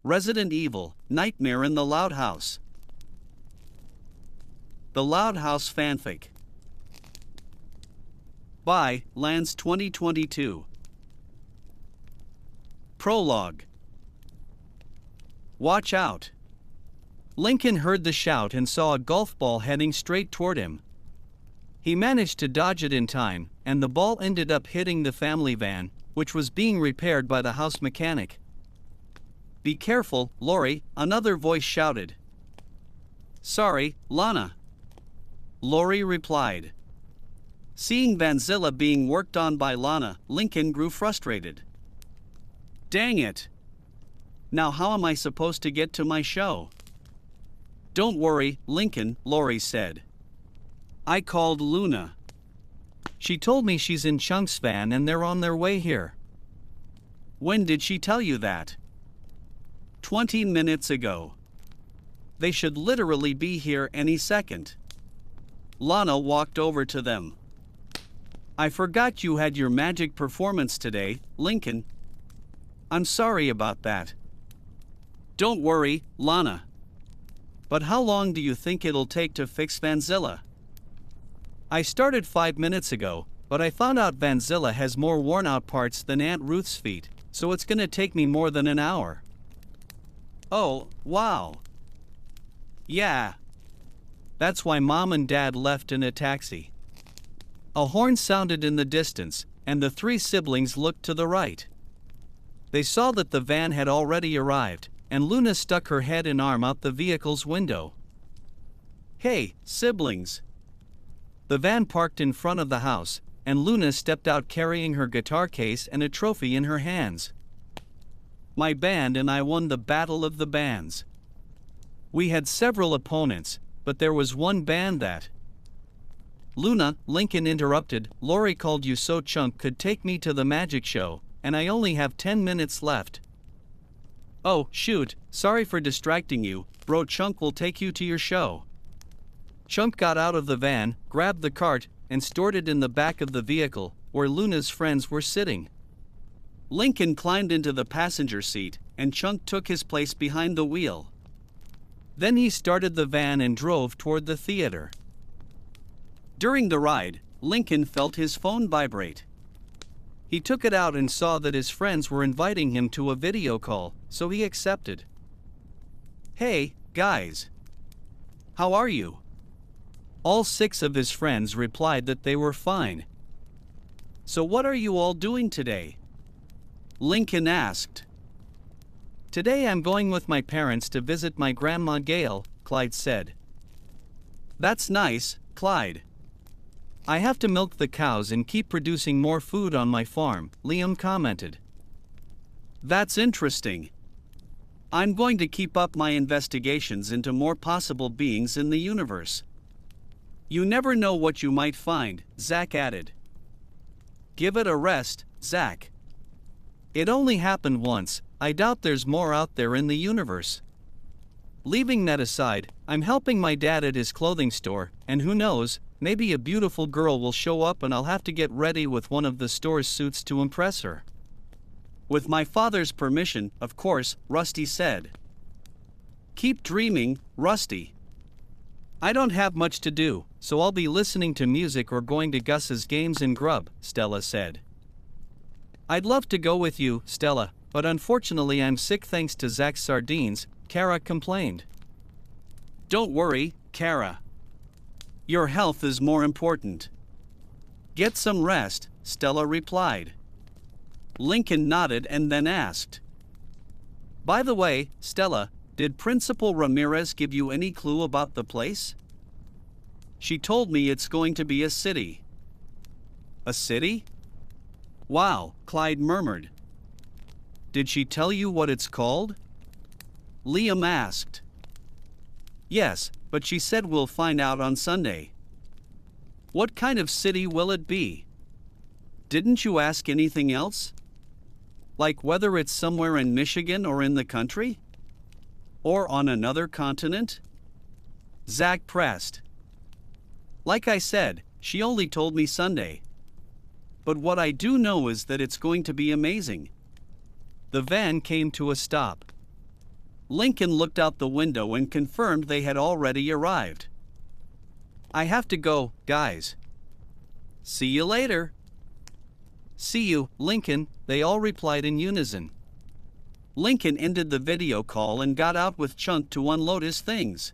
Resident Evil, Nightmare in the Loud House. The Loud House Fanfic. By Lance 2022. Prologue. Watch out. Lincoln heard the shout and saw a golf ball heading straight toward him. He managed to dodge it in time, and the ball ended up hitting the family van, which was being repaired by the house mechanic. "Be careful, Lori," another voice shouted. "Sorry, Lana," Lori replied. Seeing Vanzilla being worked on by Lana, Lincoln grew frustrated. "Dang it! Now how am I supposed to get to my show?" "Don't worry, Lincoln," Lori said. "I called Luna. She told me she's in Chunk's van and they're on their way here." "When did she tell you that?" 20 minutes ago. They should literally be here any second." Lana walked over to them. "I forgot you had your magic performance today, Lincoln. I'm sorry about that." "Don't worry, Lana. But how long do you think it'll take to fix Vanzilla?" "I started 5 minutes ago, but I found out Vanzilla has more worn-out parts than Aunt Ruth's feet, so it's gonna take me more than an hour." "Oh, wow. Yeah. That's why Mom and Dad left in a taxi." A horn sounded in the distance, and the three siblings looked to the right. They saw that the van had already arrived, and Luna stuck her head and arm out the vehicle's window. "Hey, siblings." The van parked in front of the house, and Luna stepped out carrying her guitar case and a trophy in her hands. "My band and I won the Battle of the Bands. We had several opponents, but there was one band that—" "Luna," Lincoln interrupted, "Lori called you so Chunk could take me to the magic show, and I only have 10 minutes left." "Oh, shoot, sorry for distracting you, bro. Chunk will take you to your show." Chunk got out of the van, grabbed the cart, and stored it in the back of the vehicle, where Luna's friends were sitting. Lincoln climbed into the passenger seat, and Chunk took his place behind the wheel. Then he started the van and drove toward the theater. During the ride, Lincoln felt his phone vibrate. He took it out and saw that his friends were inviting him to a video call, so he accepted. "Hey, guys. How are you?" All 6 of his friends replied that they were fine. "So what are you all doing today?" Lincoln asked. "Today I'm going with my parents to visit my grandma Gail," Clyde said. "That's nice, Clyde." "I have to milk the cows and keep producing more food on my farm," Liam commented. "That's interesting. I'm going to keep up my investigations into more possible beings in the universe." "You never know what you might find," Zach added. "Give it a rest, Zach. It only happened once. I doubt there's more out there in the universe." Leaving that aside, I'm helping my dad at his clothing store, and who knows, maybe a beautiful girl will show up and I'll have to get ready with one of the store's suits to impress her. "With my father's permission, of course," Rusty said. "Keep dreaming, Rusty." "I don't have much to do, so I'll be listening to music or going to Gus's games in Grub," Stella said. "I'd love to go with you, Stella, but unfortunately I'm sick thanks to Zach's sardines," Kara complained. "Don't worry, Kara. Your health is more important. Get some rest," Stella replied. Lincoln nodded and then asked, "By the way, Stella, did Principal Ramirez give you any clue about the place?" "She told me it's going to be a city." "A city? Wow," Clyde murmured. "Did she tell you what it's called?" Liam asked. "Yes, but she said we'll find out on Sunday." "What kind of city will it be? Didn't you ask anything else? Like whether it's somewhere in Michigan or in the country? Or on another continent?" Zach pressed. "Like I said, she only told me Sunday. But what I do know is that it's going to be amazing." The van came to a stop. Lincoln looked out the window and confirmed they had already arrived. "I have to go, guys." "See you later." "See you, Lincoln," they all replied in unison. Lincoln ended the video call and got out with Chunk to unload his things.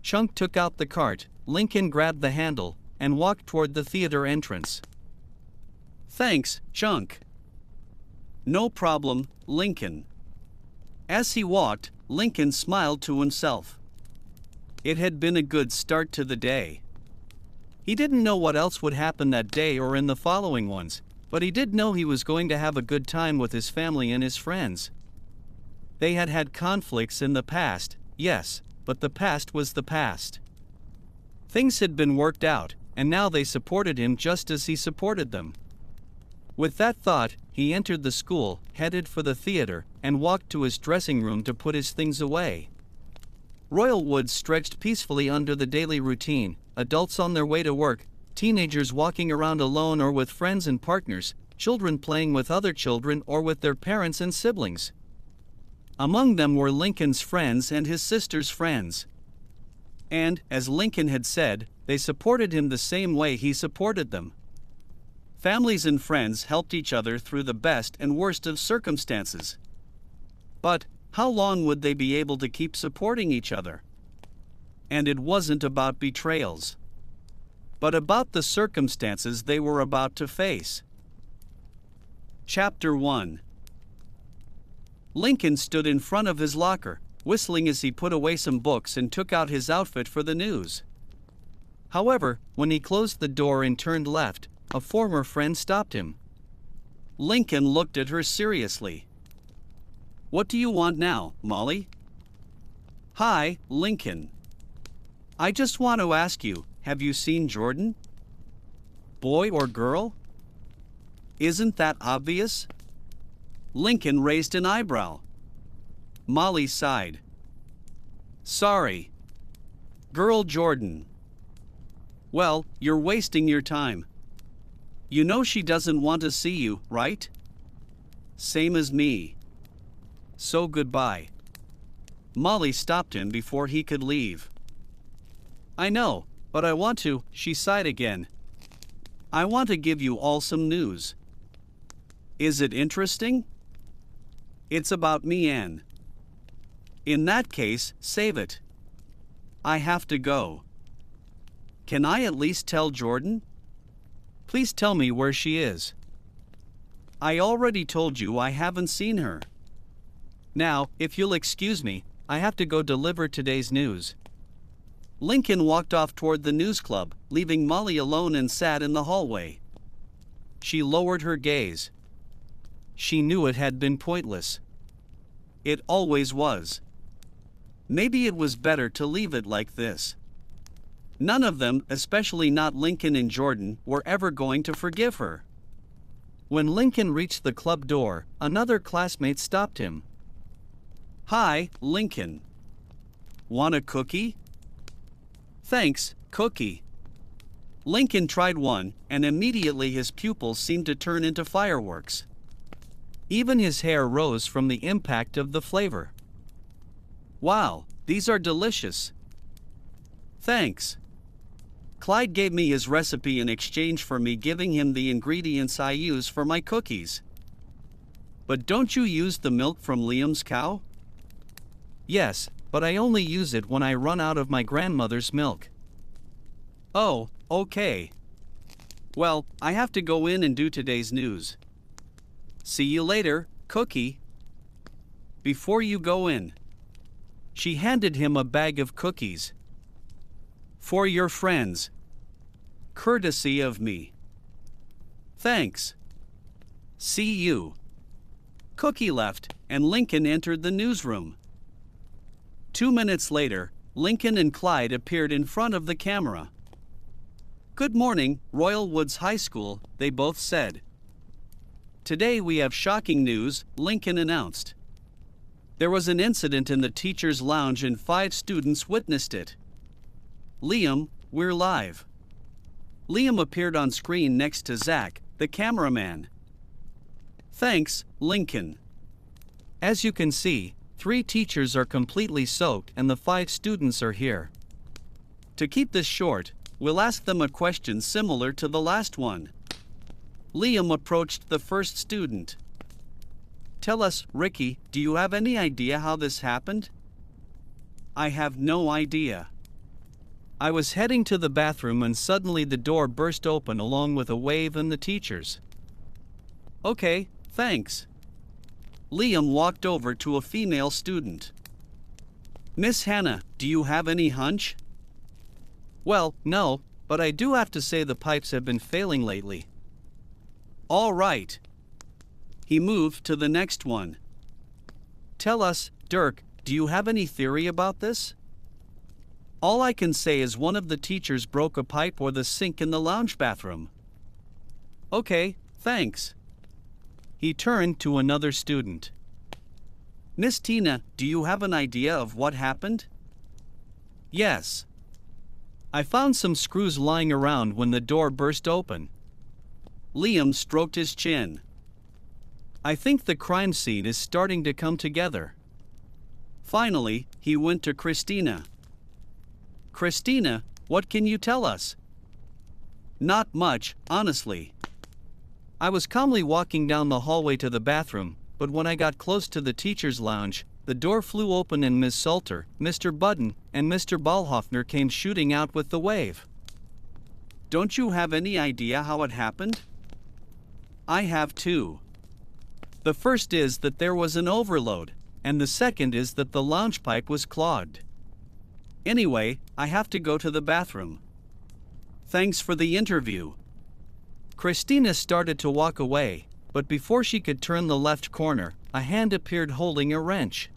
Chunk took out the cart, Lincoln grabbed the handle, and walked toward the theater entrance. "Thanks, Chunk." "No problem, Lincoln." As he walked, Lincoln smiled to himself. It had been a good start to the day. He didn't know what else would happen that day or in the following ones, but he did know he was going to have a good time with his family and his friends. They had had conflicts in the past, yes, but the past was the past. Things had been worked out, and now they supported him just as he supported them. With that thought, he entered the school, headed for the theater, and walked to his dressing room to put his things away. Royal Woods stretched peacefully under the daily routine, adults on their way to work, teenagers walking around alone or with friends and partners, children playing with other children or with their parents and siblings. Among them were Lincoln's friends and his sister's friends. And, as Lincoln had said, they supported him the same way he supported them. Families and friends helped each other through the best and worst of circumstances. But, how long would they be able to keep supporting each other? And it wasn't about betrayals, but about the circumstances they were about to face. Chapter 1. Lincoln stood in front of his locker, whistling as he put away some books and took out his outfit for the news. However, when he closed the door and turned left, a former friend stopped him. Lincoln looked at her seriously. "What do you want now, Molly?" "Hi, Lincoln. I just want to ask you, have you seen Jordan? Boy or girl? Isn't that obvious?" Lincoln raised an eyebrow. Molly sighed. "Sorry. Girl Jordan. Well, you're wasting your time. You know she doesn't want to see you, right? Same as me. So goodbye." Molly stopped him before he could leave. "I know, but I want to," she sighed again. "I want to give you all some news." "Is it interesting?" "It's about me, Anne." "In that case, save it. I have to go." "Can I at least tell Jordan?" "Please tell me where she is." "I already told you I haven't seen her. Now, if you'll excuse me, I have to go deliver today's news." Lincoln walked off toward the news club, leaving Molly alone and sat in the hallway. She lowered her gaze. She knew it had been pointless. It always was. Maybe it was better to leave it like this. None of them, especially not Lincoln and Jordan, were ever going to forgive her. When Lincoln reached the club door, another classmate stopped him. "Hi, Lincoln. Want a cookie?" "Thanks, cookie." Lincoln tried one, and immediately his pupils seemed to turn into fireworks. Even his hair rose from the impact of the flavor. "Wow, these are delicious." "Thanks." Clyde gave me his recipe in exchange for me giving him the ingredients I use for my cookies. "But don't you use the milk from Liam's cow?" "Yes, but I only use it when I run out of my grandmother's milk." "Oh, okay. Well, I have to go in and do today's news. See you later, Cookie." "Before you go in." She handed him a bag of cookies. "For your friends. Courtesy of me." "Thanks. See you." Cookie left, and Lincoln entered the newsroom. 2 minutes later, Lincoln and Clyde appeared in front of the camera. "Good morning, Royal Woods High School," they both said. "Today we have shocking news," Lincoln announced. "There was an incident in the teacher's lounge and 5 students witnessed it. Liam, we're live." Liam appeared on screen next to Zach, the cameraman. "Thanks, Lincoln." As you can see, 3 teachers are completely soaked and the 5 students are here. To keep this short, we'll ask them a question similar to the last one. Liam approached the first student. Tell us, Ricky, do you have any idea how this happened? I have no idea. I was heading to the bathroom and suddenly the door burst open along with a wave and the teachers. Okay, thanks. Liam walked over to a female student. Miss Hannah, do you have any hunch? Well, no, but I do have to say the pipes have been failing lately. All right. He moved to the next one. Tell us, Dirk, do you have any theory about this? All I can say is one of the teachers broke a pipe or the sink in the lounge bathroom. Okay, thanks. He turned to another student. Miss Tina, do you have an idea of what happened? Yes. I found some screws lying around when the door burst open. Liam stroked his chin. I think the crime scene is starting to come together. Finally, he went to Christina. Christina, what can you tell us? Not much, honestly. I was calmly walking down the hallway to the bathroom, but when I got close to the teacher's lounge, the door flew open and Ms. Salter, Mr. Budden, and Mr. Ballhoffner came shooting out with the wave. Don't you have any idea how it happened? I have too. The first is that there was an overload, and the second is that the lounge pipe was clogged. Anyway, I have to go to the bathroom. Thanks for the interview. Christina started to walk away, but before she could turn the left corner, a hand appeared holding a wrench.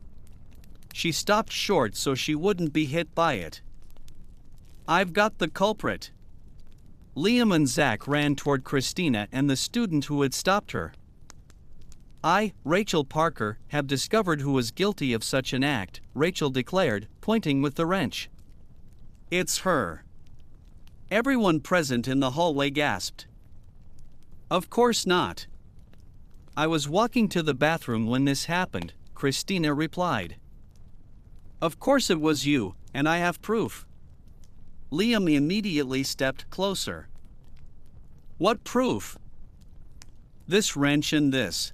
She stopped short so she wouldn't be hit by it. I've got the culprit. Liam and Zach ran toward Christina and the student who had stopped her. I, Rachel Parker, have discovered who was guilty of such an act, Rachel declared, pointing with the wrench. It's her. Everyone present in the hallway gasped. Of course not. I was walking to the bathroom when this happened, Christina replied. Of course it was you, and I have proof. Liam immediately stepped closer. What proof? This wrench and this.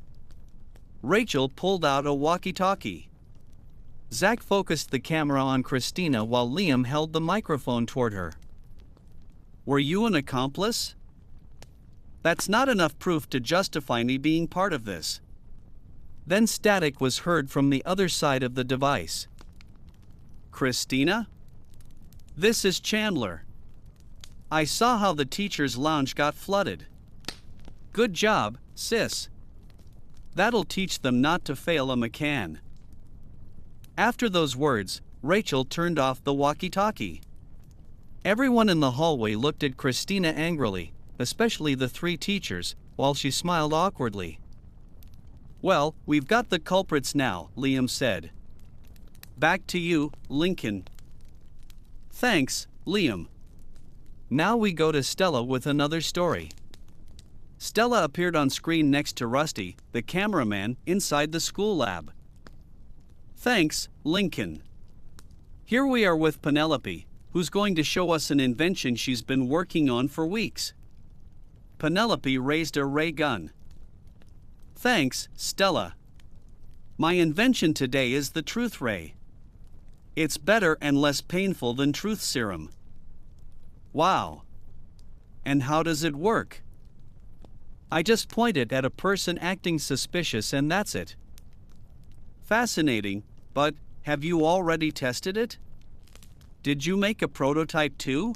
Rachel pulled out a walkie-talkie. Zach focused the camera on Christina while Liam held the microphone toward her. Were you an accomplice? That's not enough proof to justify me being part of this. Then static was heard from the other side of the device. Christina? This is Chandler. I saw how the teacher's lounge got flooded. Good job, sis. That'll teach them not to fail a McCann. After those words, Rachel turned off the walkie-talkie. Everyone in the hallway looked at Christina angrily, especially the 3 teachers, while she smiled awkwardly. Well, we've got the culprits now, Liam said. Back to you, Lincoln. Thanks, Liam. Now we go to Stella with another story. Stella appeared on screen next to Rusty, the cameraman, inside the school lab. Thanks, Lincoln. Here we are with Penelope, who's going to show us an invention she's been working on for weeks. Penelope raised a ray gun. Thanks, Stella. My invention today is the Truth Ray. It's better and less painful than truth serum. Wow. And how does it work? I just point it at a person acting suspicious and that's it. Fascinating, but have you already tested it? Did you make a prototype too?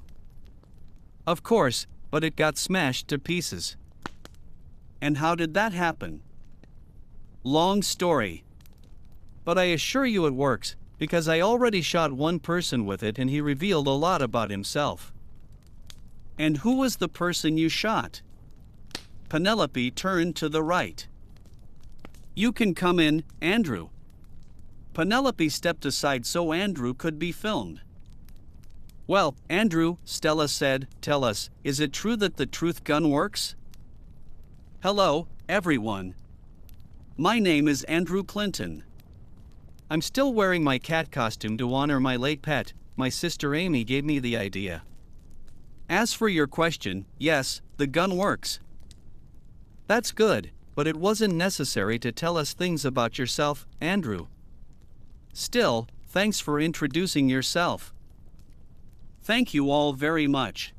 Of course, but it got smashed to pieces. And how did that happen? Long story. But I assure you it works, because I already shot one person with it and he revealed a lot about himself. And who was the person you shot? Penelope turned to the right. You can come in, Andrew. Penelope stepped aside so Andrew could be filmed. Well, Andrew, Stella said, tell us, is it true that the truth gun works? Hello, everyone. My name is Andrew Clinton. I'm still wearing my cat costume to honor my late pet. My sister Amy gave me the idea. As for your question, yes, the gun works. That's good, but it wasn't necessary to tell us things about yourself, Andrew. Still, thanks for introducing yourself. Thank you all very much.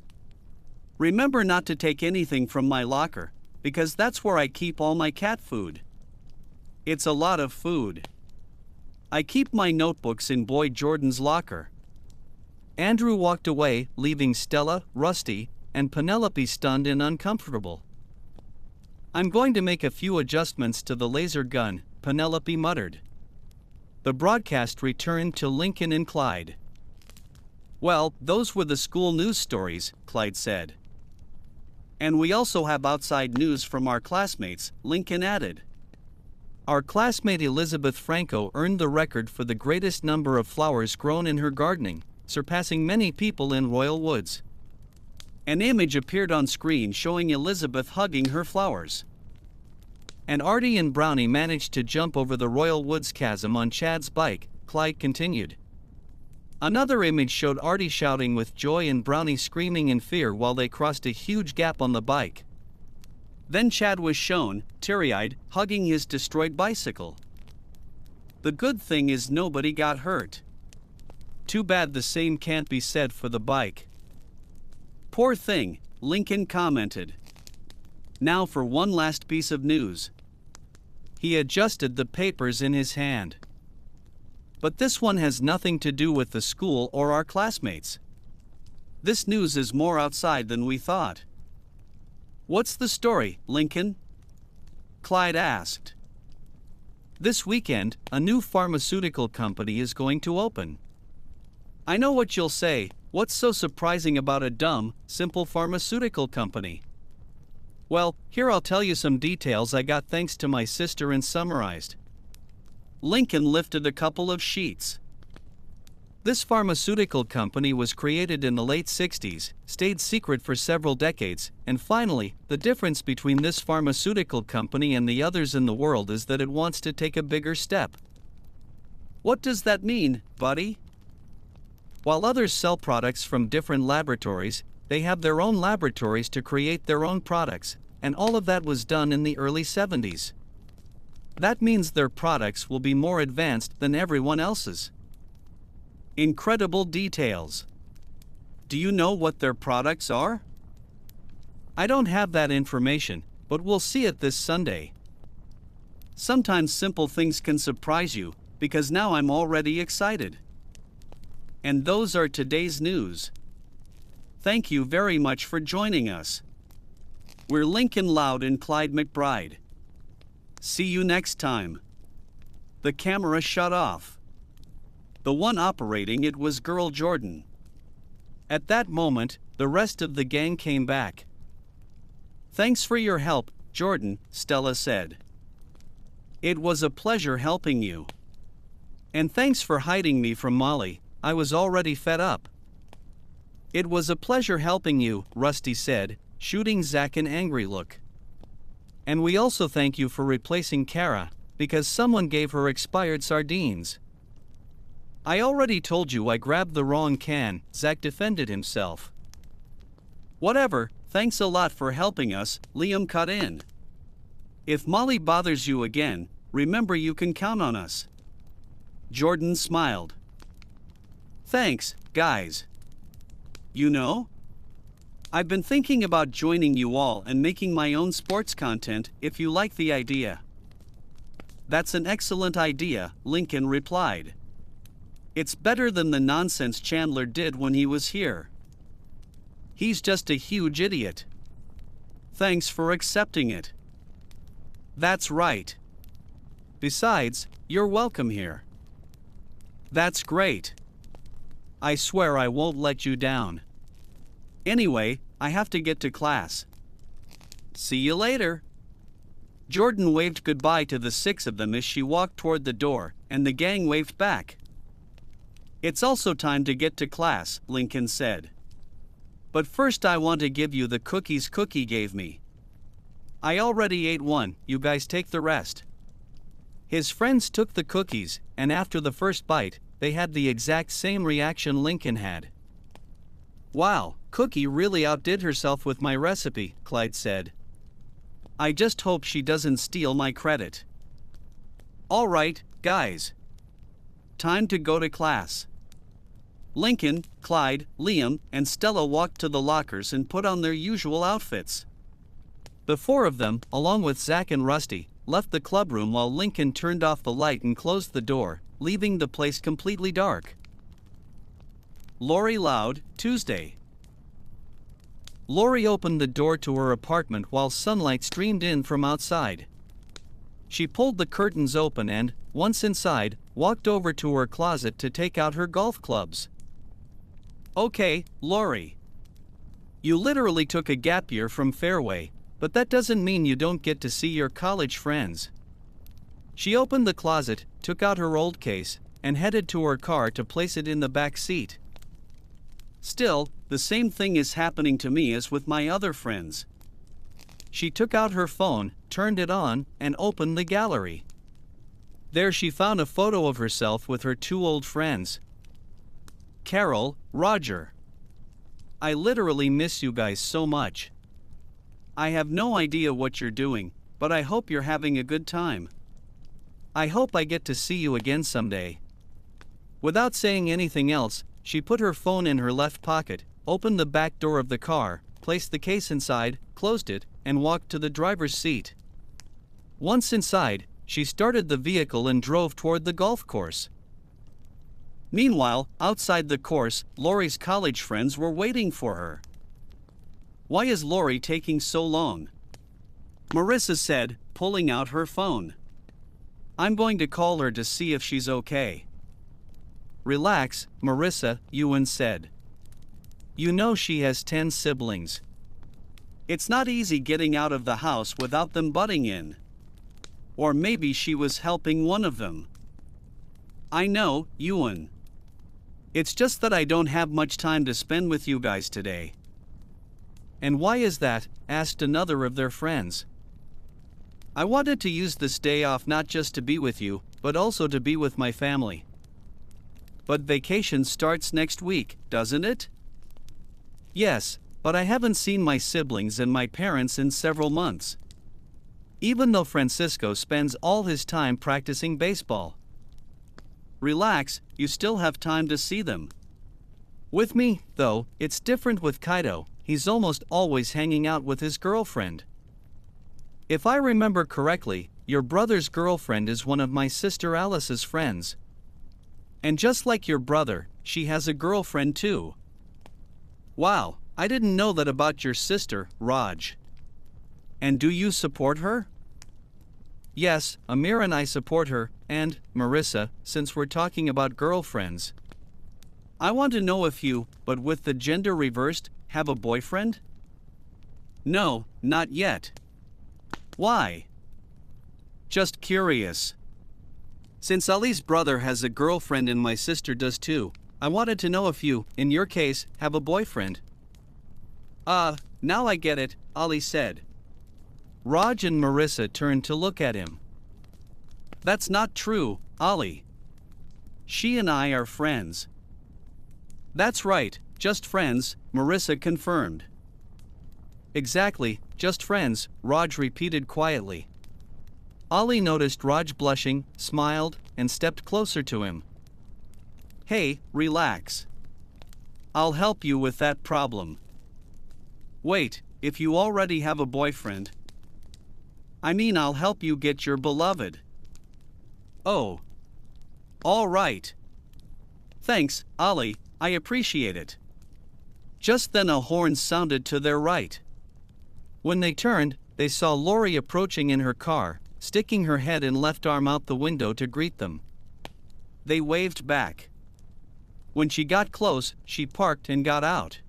Remember not to take anything from my locker, because that's where I keep all my cat food. It's a lot of food. I keep my notebooks in Boy Jordan's locker. Andrew walked away, leaving Stella, Rusty, and Penelope stunned and uncomfortable. I'm going to make a few adjustments to the laser gun, Penelope muttered. The broadcast returned to Lincoln and Clyde. Well, those were the school news stories, Clyde said. And we also have outside news from our classmates, Lincoln added. Our classmate Elizabeth Franco earned the record for the greatest number of flowers grown in her gardening, surpassing many people in Royal Woods. An image appeared on screen showing Elizabeth hugging her flowers. And Artie and Brownie managed to jump over the Royal Woods chasm on Chad's bike, Clyde continued. Another image showed Artie shouting with joy and Brownie screaming in fear while they crossed a huge gap on the bike. Then Chad was shown, teary-eyed, hugging his destroyed bicycle. The good thing is nobody got hurt. Too bad the same can't be said for the bike. Poor thing, Lincoln commented. Now for one last piece of news. He adjusted the papers in his hand. But this one has nothing to do with the school or our classmates. This news is more outside than we thought. What's the story, Lincoln? Clyde asked. This weekend, a new pharmaceutical company is going to open. I know what you'll say, what's so surprising about a dumb, simple pharmaceutical company? Well, here I'll tell you some details I got thanks to my sister and summarized. Lincoln lifted a couple of sheets. This pharmaceutical company was created in the late 60s, stayed secret for several decades, and finally, the difference between this pharmaceutical company and the others in the world is that it wants to take a bigger step. What does that mean, buddy? While others sell products from different laboratories, they have their own laboratories to create their own products, and all of that was done in the early 70s. That means their products will be more advanced than everyone else's. Incredible details. Do you know what their products are? I don't have that information, but we'll see it this Sunday. Sometimes simple things can surprise you, because now I'm already excited. And those are today's news. Thank you very much for joining us. We're Lincoln Loud and Clyde McBride. See you next time. The camera shut off. The one operating it was Girl Jordan. At that moment, the rest of the gang came back. Thanks for your help, Jordan, Stella said. It was a pleasure helping you. And thanks for hiding me from Molly, I was already fed up. It was a pleasure helping you, Rusty said, shooting Zach an angry look. And we also thank you for replacing Kara, because someone gave her expired sardines. I already told you I grabbed the wrong can, Zach defended himself. Whatever, thanks a lot for helping us, Liam cut in. If Molly bothers you again, remember you can count on us. Jordan smiled. Thanks, guys. You know, I've been thinking about joining you all and making my own sports content if you like the idea. That's an excellent idea, Lincoln replied. It's better than the nonsense Chandler did when he was here. He's just a huge idiot. Thanks for accepting it. That's right. Besides, you're welcome here. That's great. I swear I won't let you down. Anyway, I have to get to class. See you later. Jordan waved goodbye to the six of them as she walked toward the door, and the gang waved back. It's also time to get to class, Lincoln said. But first I want to give you the cookies Cookie gave me. I already ate one, you guys take the rest. His friends took the cookies, and after the first bite, they had the exact same reaction Lincoln had. "Wow, Cookie really outdid herself with my recipe," Clyde said. "I just hope she doesn't steal my credit." "All right, guys. Time to go to class." Lincoln, Clyde, Liam, and Stella walked to the lockers and put on their usual outfits. The four of them, along with Zach and Rusty, left the clubroom while Lincoln turned off the light and closed the door, leaving the place completely dark. Lori Loud, Tuesday. Lori opened the door to her apartment while sunlight streamed in from outside. She pulled the curtains open and, once inside, walked over to her closet to take out her golf clubs. "Okay, Lori. You literally took a gap year from Fairway, but that doesn't mean you don't get to see your college friends." She opened the closet, took out her old case, and headed to her car to place it in the back seat. "Still, the same thing is happening to me as with my other friends." She took out her phone, turned it on, and opened the gallery. There she found a photo of herself with her two old friends. "Carol, Roger. I literally miss you guys so much. I have no idea what you're doing, but I hope you're having a good time. I hope I get to see you again someday." Without saying anything else, she put her phone in her left pocket, opened the back door of the car, placed the case inside, closed it, and walked to the driver's seat. Once inside, she started the vehicle and drove toward the golf course. Meanwhile, outside the course, Lori's college friends were waiting for her. "Why is Lori taking so long?" Marissa said, pulling out her phone. "I'm going to call her to see if she's okay." "Relax, Marissa," Ewan said. "You know she has 10 siblings. It's not easy getting out of the house without them butting in. Or maybe she was helping one of them." "I know, Ewan. It's just that I don't have much time to spend with you guys today." "And why is that?" asked another of their friends. "I wanted to use this day off not just to be with you, but also to be with my family." "But vacation starts next week, doesn't it?" "Yes, but I haven't seen my siblings and my parents in several months. Even though Francisco spends all his time practicing baseball." "Relax, you still have time to see them." "With me, though, it's different with Kaido. He's almost always hanging out with his girlfriend. If I remember correctly, your brother's girlfriend is one of my sister Alice's friends. And just like your brother, she has a girlfriend too." "Wow, I didn't know that about your sister, Raj. And do you support her?" "Yes, Amir and I support her, and, Marissa, since we're talking about girlfriends, I want to know if you, but with the gender reversed, have a boyfriend?" "No, not yet." "Why?" "Just curious. Since Ali's brother has a girlfriend and my sister does too, I wanted to know if you, in your case, have a boyfriend." Now I get it," Ali said. Raj and Marissa turned to look at him. "That's not true, Ali. She and I are friends." "That's right, just friends," Marissa confirmed. "Exactly, just friends," Raj repeated quietly. Ali noticed Raj blushing, smiled, and stepped closer to him. "Hey, relax. I'll help you with that problem." "Wait, if you already have a boyfriend?" "I mean, I'll help you get your beloved." "Oh. All right. Thanks, Ali, I appreciate it." Just then a horn sounded to their right. When they turned, they saw Lori approaching in her car, sticking her head and left arm out the window to greet them. They waved back. When she got close, she parked and got out.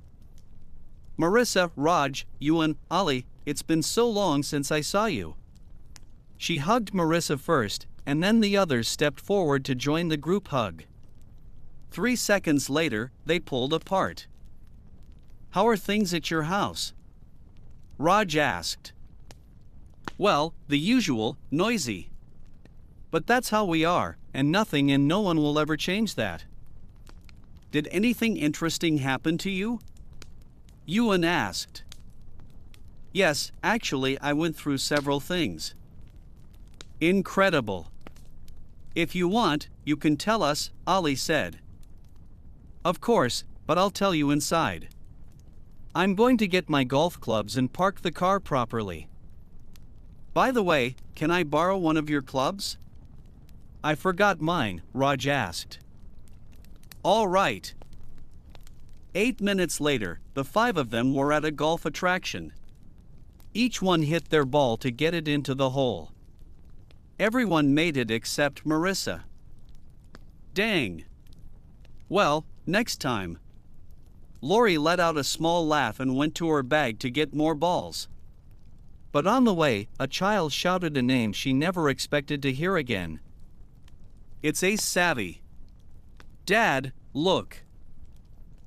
"Marissa, Raj, Ewan, Ali, it's been so long since I saw you." She hugged Marissa first, and then the others stepped forward to join the group hug. 3 seconds later, they pulled apart. "How are things at your house?" Raj asked. "Well, the usual, noisy. But that's how we are, and nothing and no one will ever change that. Did anything interesting happen to you? Ewan asked. Yes, actually, I went through several things. Incredible. If you want, you can tell us, Ollie said. Of course, but I'll tell you inside. I'm going to get my golf clubs and park the car properly. By the way, can I borrow one of your clubs? I forgot mine, Raj asked. All right. 8 minutes later, the 5 of them were at a golf attraction. Each one hit their ball to get it into the hole. Everyone made it except Marissa. Dang. Well, next time. Lori let out a small laugh and went to her bag to get more balls. But on the way, a child shouted a name she never expected to hear again. It's Ace Savvy. Dad, look.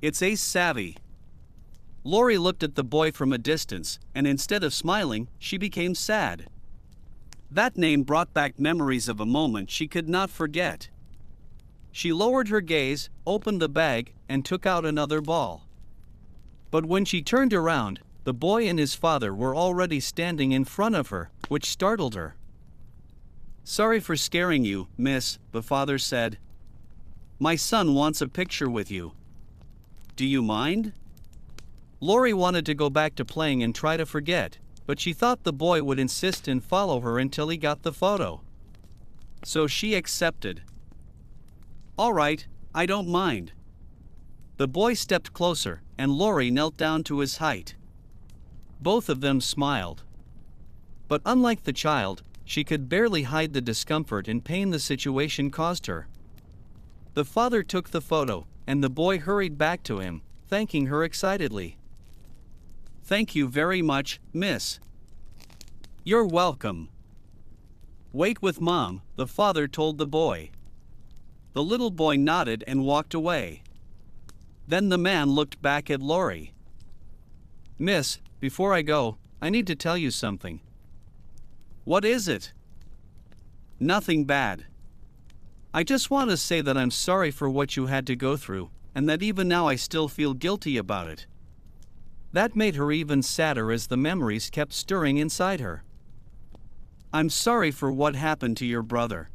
It's Ace Savvy. Lori looked at the boy from a distance, and instead of smiling, she became sad. That name brought back memories of a moment she could not forget. She lowered her gaze, opened the bag, and took out another ball. But when she turned around, the boy and his father were already standing in front of her, which startled her. Sorry for scaring you, miss, the father said. My son wants a picture with you. Do you mind? Lori wanted to go back to playing and try to forget, but she thought the boy would insist and follow her until he got the photo. So she accepted. All right, I don't mind. The boy stepped closer, and Lori knelt down to his height. Both of them smiled. But unlike the child, she could barely hide the discomfort and pain the situation caused her. The father took the photo, and the boy hurried back to him, thanking her excitedly. Thank you very much, miss. You're welcome. Wait with Mom, the father told the boy. The little boy nodded and walked away. Then the man looked back at Lori. Miss, before I go, I need to tell you something. What is it? Nothing bad. I just want to say that I'm sorry for what you had to go through, and that even now I still feel guilty about it. That made her even sadder as the memories kept stirring inside her. I'm sorry for what happened to your brother.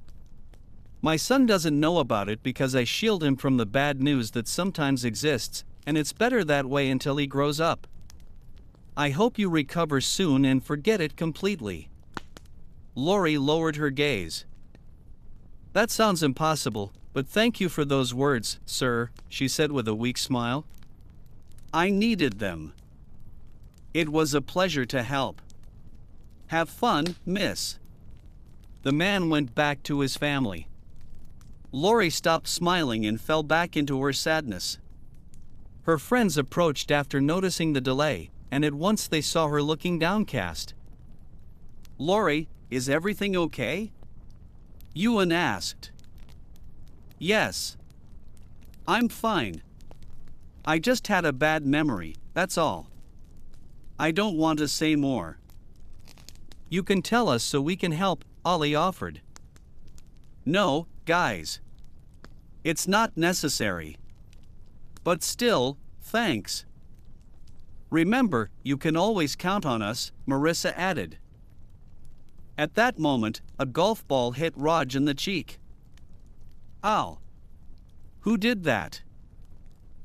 My son doesn't know about it because I shield him from the bad news that sometimes exists, and it's better that way until he grows up. I hope you recover soon and forget it completely. Lori lowered her gaze. That sounds impossible, but thank you for those words, sir, she said with a weak smile. I needed them. It was a pleasure to help. Have fun, miss. The man went back to his family. Lori stopped smiling and fell back into her sadness. Her friends approached after noticing the delay, and at once they saw her looking downcast. Lori, is everything okay? Ewan asked. Yes. I'm fine. I just had a bad memory, that's all. I don't want to say more. You can tell us so we can help, Ollie offered. No, guys. It's not necessary. But still, thanks. Remember, you can always count on us, Marissa added. At that moment, a golf ball hit Raj in the cheek. Ow. Who did that?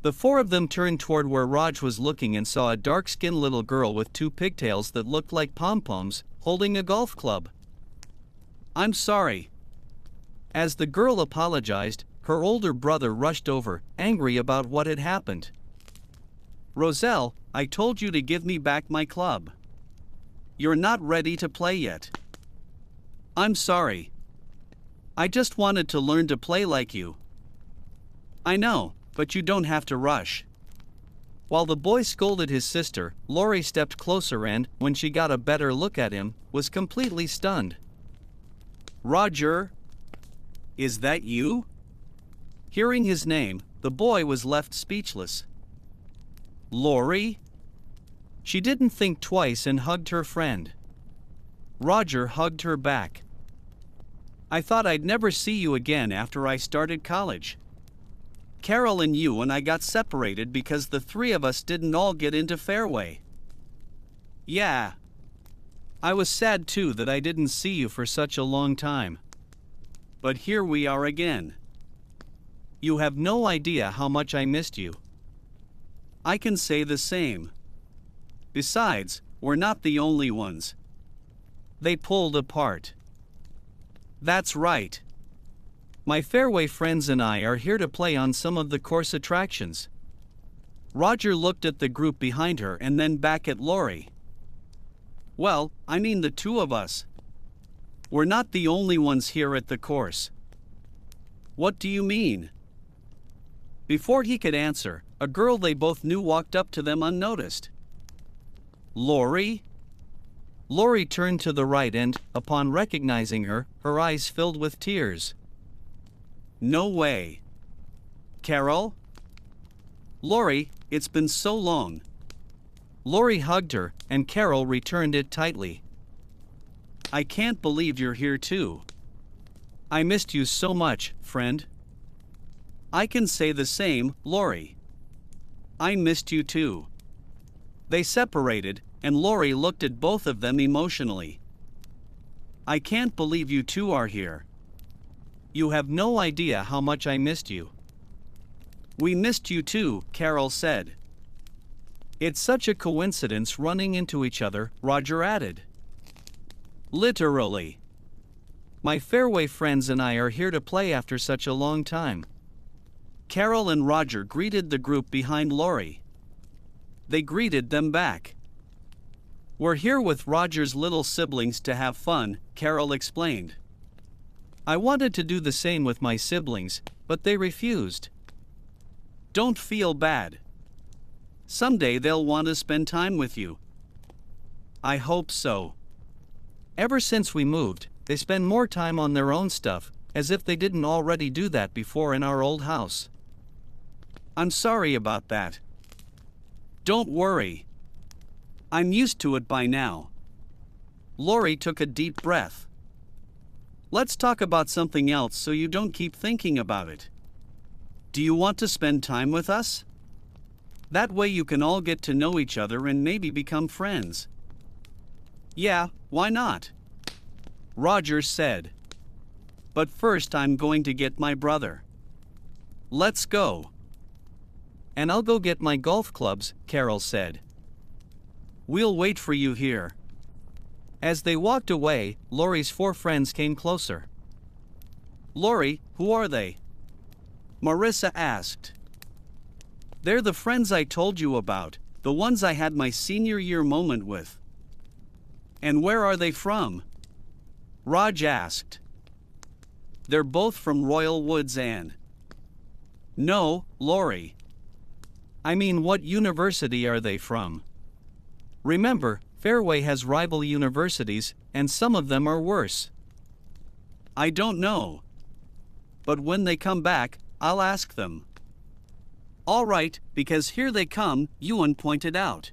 The 4 of them turned toward where Raj was looking and saw a dark-skinned little girl with 2 pigtails that looked like pom-poms, holding a golf club. I'm sorry. As the girl apologized, her older brother rushed over, angry about what had happened. Roselle, I told you to give me back my club. You're not ready to play yet. I'm sorry. I just wanted to learn to play like you. I know, but you don't have to rush. While the boy scolded his sister, Lori stepped closer and, when she got a better look at him, was completely stunned. Roger? Is that you? Hearing his name, the boy was left speechless. Lori? She didn't think twice and hugged her friend. Roger hugged her back. I thought I'd never see you again after I started college. Carol and you and I got separated because the three of us didn't all get into Fairway. Yeah. I was sad too that I didn't see you for such a long time. But here we are again. You have no idea how much I missed you. I can say the same. Besides, we're not the only ones. They pulled apart. That's right. My Fairway friends and I are here to play on some of the course attractions. Roger looked at the group behind her and then back at Lori. Well, I mean the two of us. We're not the only ones here at the course. What do you mean? Before he could answer, a girl they both knew walked up to them unnoticed. Lori? Lori turned to the right and, upon recognizing her, her eyes filled with tears. No way. Carol? Lori, it's been so long. Lori hugged her, and Carol returned it tightly. I can't believe you're here too. I missed you so much, friend. I can say the same, Lori. I missed you too. They separated, and Lori looked at both of them emotionally. I can't believe you two are here. You have no idea how much I missed you. We missed you too, Carol said. It's such a coincidence running into each other, Roger added. Literally. My Fairway friends and I are here to play after such a long time. Carol and Roger greeted the group behind Lori. They greeted them back. We're here with Roger's little siblings to have fun, Carol explained. I wanted to do the same with my siblings, but they refused. Don't feel bad. Someday they'll want to spend time with you. I hope so. Ever since we moved, they spend more time on their own stuff, as if they didn't already do that before in our old house. I'm sorry about that. Don't worry. I'm used to it by now. Lori took a deep breath. Let's talk about something else so you don't keep thinking about it. Do you want to spend time with us? That way you can all get to know each other and maybe become friends. Yeah, why not? Roger said. But first I'm going to get my brother. Let's go. And I'll go get my golf clubs, Carol said. We'll wait for you here. As they walked away, Lori's four friends came closer. Lori, who are they? Marissa asked. They're the friends I told you about, the ones I had my senior year moment with. And where are they from? Raj asked. They're both from Royal Woods and... No, Lori. I mean, what university are they from? Remember, Fairway has rival universities, and some of them are worse. I don't know. But when they come back, I'll ask them. All right, because here they come, Ewan pointed out.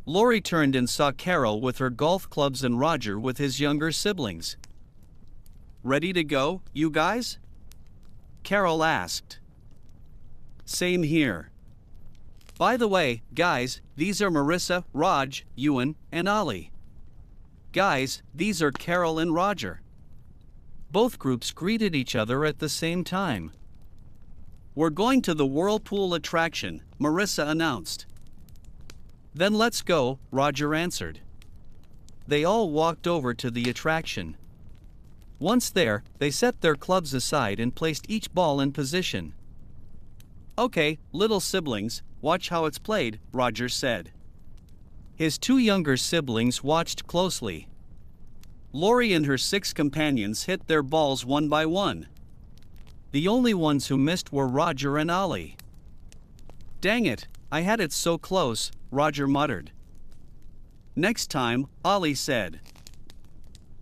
Lori turned and saw Carol with her golf clubs and Roger with his younger siblings. Ready to go, you guys? Carol asked. Same here. By the way, guys, these are Marissa, Raj, Ewan, and Ollie. Guys, these are Carol and Roger. Both groups greeted each other at the same time. We're going to the Whirlpool attraction, Marissa announced. Then let's go, Roger answered. They all walked over to the attraction. Once there, they set their clubs aside and placed each ball in position. Okay, little siblings, watch how it's played, Roger said. His two younger siblings watched closely. Lori and her 6 companions hit their balls one by one. The only ones who missed were Roger and Ollie. Dang it, I had it so close, Roger muttered. Next time, Ollie said.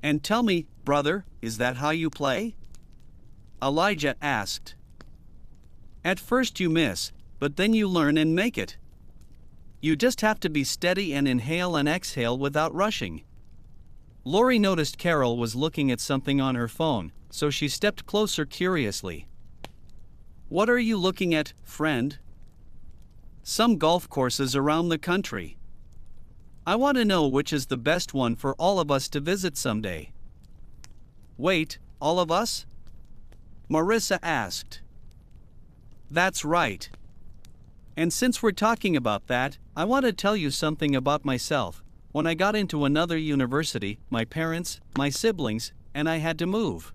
And tell me, brother, is that how you play? Elijah asked. At first you miss, but then you learn and make it. You just have to be steady and inhale and exhale without rushing. Lori noticed Carol was looking at something on her phone, so she stepped closer curiously. "What are you looking at, friend?" "Some golf courses around the country. I want to know which is the best one for all of us to visit someday." "Wait, all of us?" Marissa asked. "That's right. And since we're talking about that, I want to tell you something about myself. When I got into another university, my parents, my siblings, and I had to move.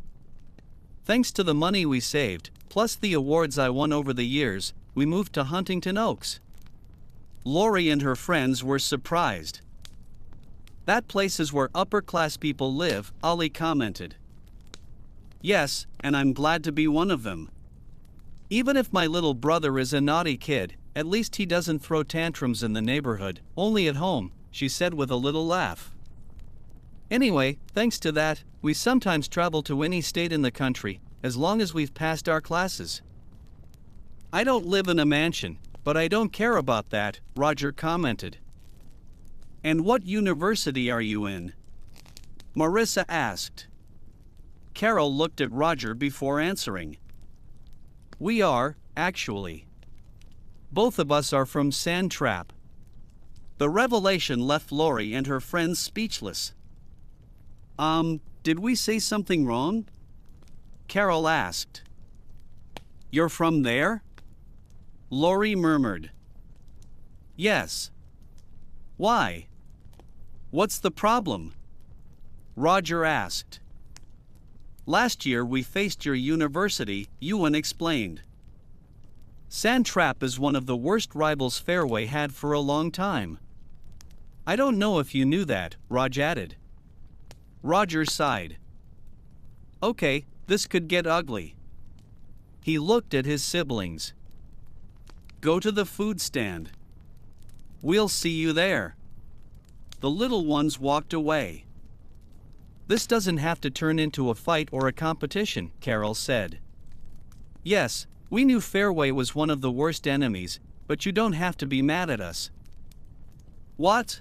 Thanks to the money we saved, plus the awards I won over the years, we moved to Huntington Oaks." Lori and her friends were surprised. "That place is where upper-class people live," Ollie commented. "Yes, and I'm glad to be one of them. Even if my little brother is a naughty kid, at least he doesn't throw tantrums in the neighborhood, only at home," she said with a little laugh. "Anyway, thanks to that, we sometimes travel to any state in the country, as long as we've passed our classes." "I don't live in a mansion, but I don't care about that," Roger commented. "And what university are you in?" Marissa asked. Carol looked at Roger before answering. "We are, actually. Both of us are from Sand Trap." The revelation left Lori and her friends speechless. Did we say something wrong?" Carol asked. "You're from there?" Lori murmured. "Yes." "Why? What's the problem?" Roger asked. "Last year we faced your university," Ewan explained. "Sand Trap is one of the worst rivals Fairway had for a long time. I don't know if you knew that," Raj added. Roger sighed. "Okay, this could get ugly." He looked at his siblings. "Go to the food stand. We'll see you there." The little ones walked away. "This doesn't have to turn into a fight or a competition," Carol said. "Yes, we knew Fairway was one of the worst enemies, but you don't have to be mad at us." "What?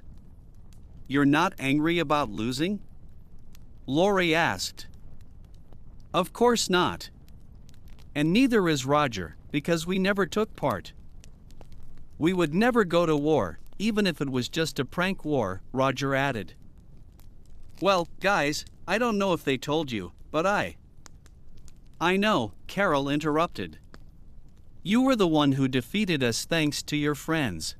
You're not angry about losing?" Lori asked. "Of course not. And neither is Roger, because we never took part. We would never go to war, even if it was just a prank war," Roger added. "Well, guys, I don't know if they told you, but I know," Carol interrupted. "You were the one who defeated us thanks to your friends.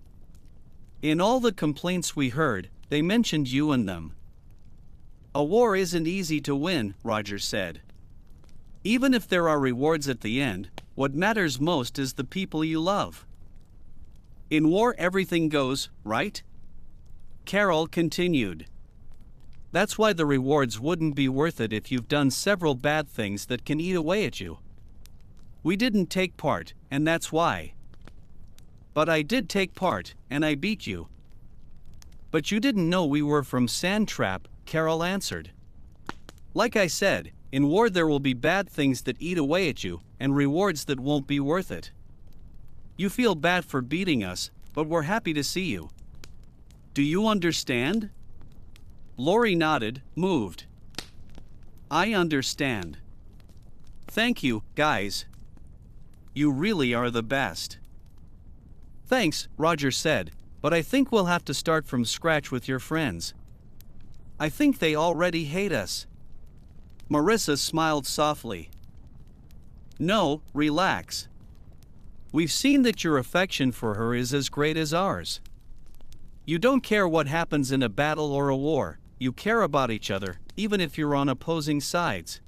In all the complaints we heard, they mentioned you and them." "A war isn't easy to win," Roger said. "Even if there are rewards at the end, what matters most is the people you love. In war everything goes, right?" Carol continued. "That's why the rewards wouldn't be worth it if you've done several bad things that can eat away at you. We didn't take part, and that's why." "But I did take part, and I beat you." "But you didn't know we were from Sand Trap," Carol answered. "Like I said, in war there will be bad things that eat away at you, and rewards that won't be worth it. You feel bad for beating us, but we're happy to see you. Do you understand?" Lori nodded, moved. "I understand. Thank you, guys. You really are the best." "Thanks," Roger said, "but I think we'll have to start from scratch with your friends. I think they already hate us." Marissa smiled softly. "No, relax. We've seen that your affection for her is as great as ours. You don't care what happens in a battle or a war, you care about each other, even if you're on opposing sides.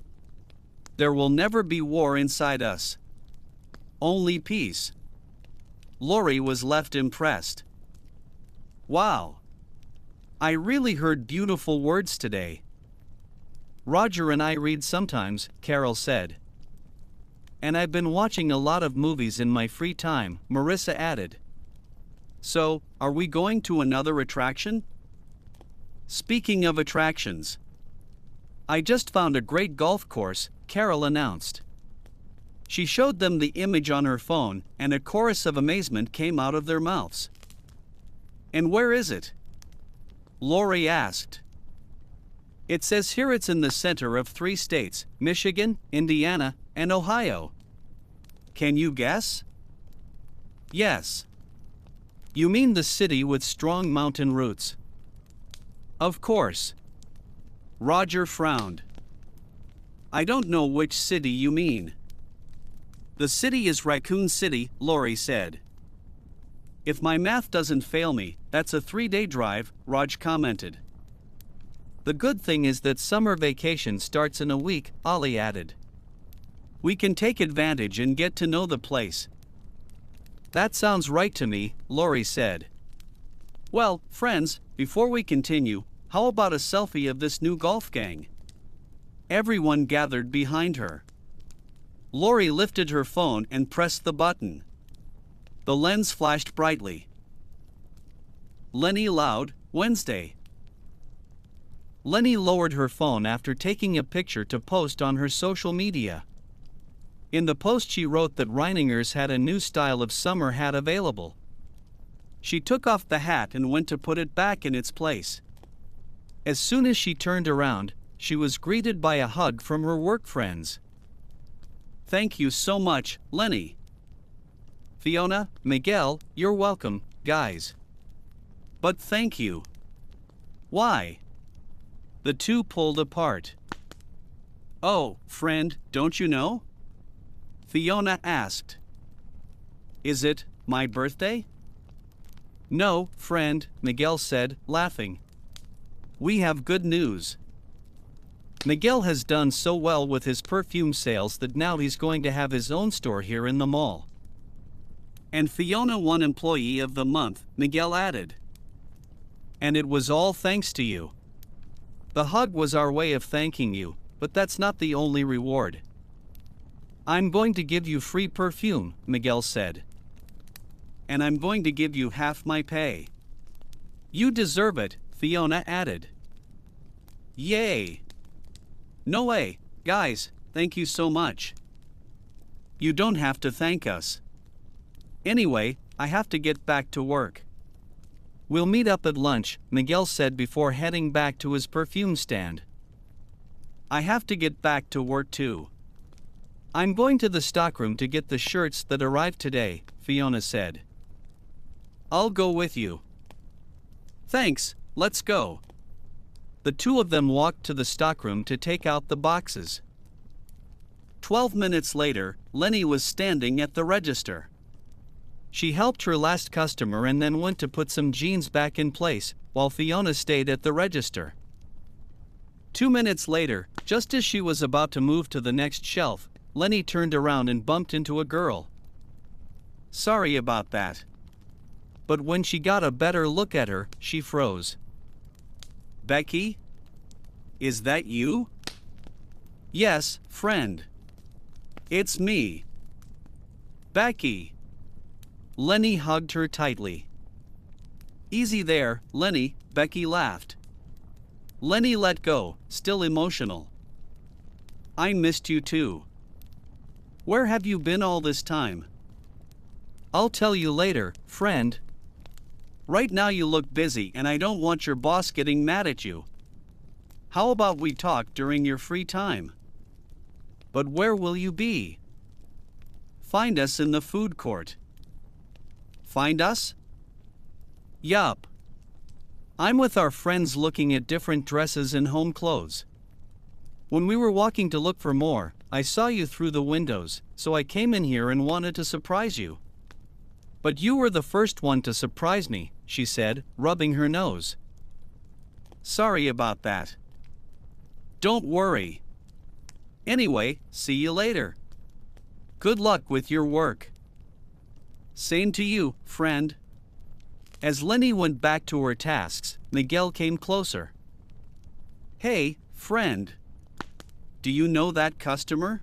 There will never be war inside us. Only peace." Lori was left impressed. "Wow. I really heard beautiful words today." "Roger and I read sometimes," Carol said. "And I've been watching a lot of movies in my free time," Marissa added. "So, are we going to another attraction?" "Speaking of attractions, I just found a great golf course," Carol announced. She showed them the image on her phone, and a chorus of amazement came out of their mouths. "And where is it?" Lori asked. It says here it's in the center of 3 states, Michigan, Indiana, and Ohio. Can you guess? Yes. You mean the city with strong mountain roots? Of course. Roger frowned. I don't know which city you mean. The city is Raccoon City, Lori said. If my math doesn't fail me, that's a 3-day drive, Raj commented. The good thing is that summer vacation starts in a week, Ollie added. We can take advantage and get to know the place. That sounds right to me, Lori said. Well, friends, before we continue, how about a selfie of this new golf gang? Everyone gathered behind her. Lori lifted her phone and pressed the button. The lens flashed brightly. Lenny Loud, Wednesday. Lenny lowered her phone after taking a picture to post on her social media. In the post she wrote that Reiningers had a new style of summer hat available. She took off the hat and went to put it back in its place. As soon as she turned around, she was greeted by a hug from her work friends. Thank you so much, Lenny. Fiona, Miguel, you're welcome, guys. But thank you. Why? The two pulled apart. Oh, friend, don't you know? Fiona asked. Is it my birthday? No, friend, Miguel said, laughing. We have good news. Miguel has done so well with his perfume sales that now he's going to have his own store here in the mall. And Fiona won Employee of the Month, Miguel added. And it was all thanks to you. The hug was our way of thanking you, but that's not the only reward. I'm going to give you free perfume, Miguel said. And I'm going to give you half my pay. You deserve it, Fiona added. Yay! No way, guys, thank you so much. You don't have to thank us. Anyway, I have to get back to work. We'll meet up at lunch, Miguel said before heading back to his perfume stand. I have to get back to work too. I'm going to the stockroom to get the shirts that arrived today, Fiona said. I'll go with you. Thanks, let's go. The two of them walked to the stockroom to take out the boxes. 12 minutes later, Lenny was standing at the register. She helped her last customer and then went to put some jeans back in place, while Fiona stayed at the register. 2 minutes later, just as she was about to move to the next shelf, Lenny turned around and bumped into a girl. Sorry about that. But when she got a better look at her, she froze. Becky? Is that you? Yes, friend. It's me. Becky. Lenny hugged her tightly. Easy there, Lenny, Becky laughed. Lenny let go, still emotional. I missed you too. Where have you been all this time? I'll tell you later, friend. Right now you look busy and I don't want your boss getting mad at you. How about we talk during your free time? But where will you be? Find us in the food court. Find us? Yup. I'm with our friends looking at different dresses and home clothes. When we were walking to look for more, I saw you through the windows, so I came in here and wanted to surprise you. But you were the first one to surprise me, she said, rubbing her nose. Sorry about that. Don't worry. Anyway, see you later. Good luck with your work. Same to you, friend. As Lenny went back to her tasks, Miguel came closer. Hey, friend. Do you know that customer?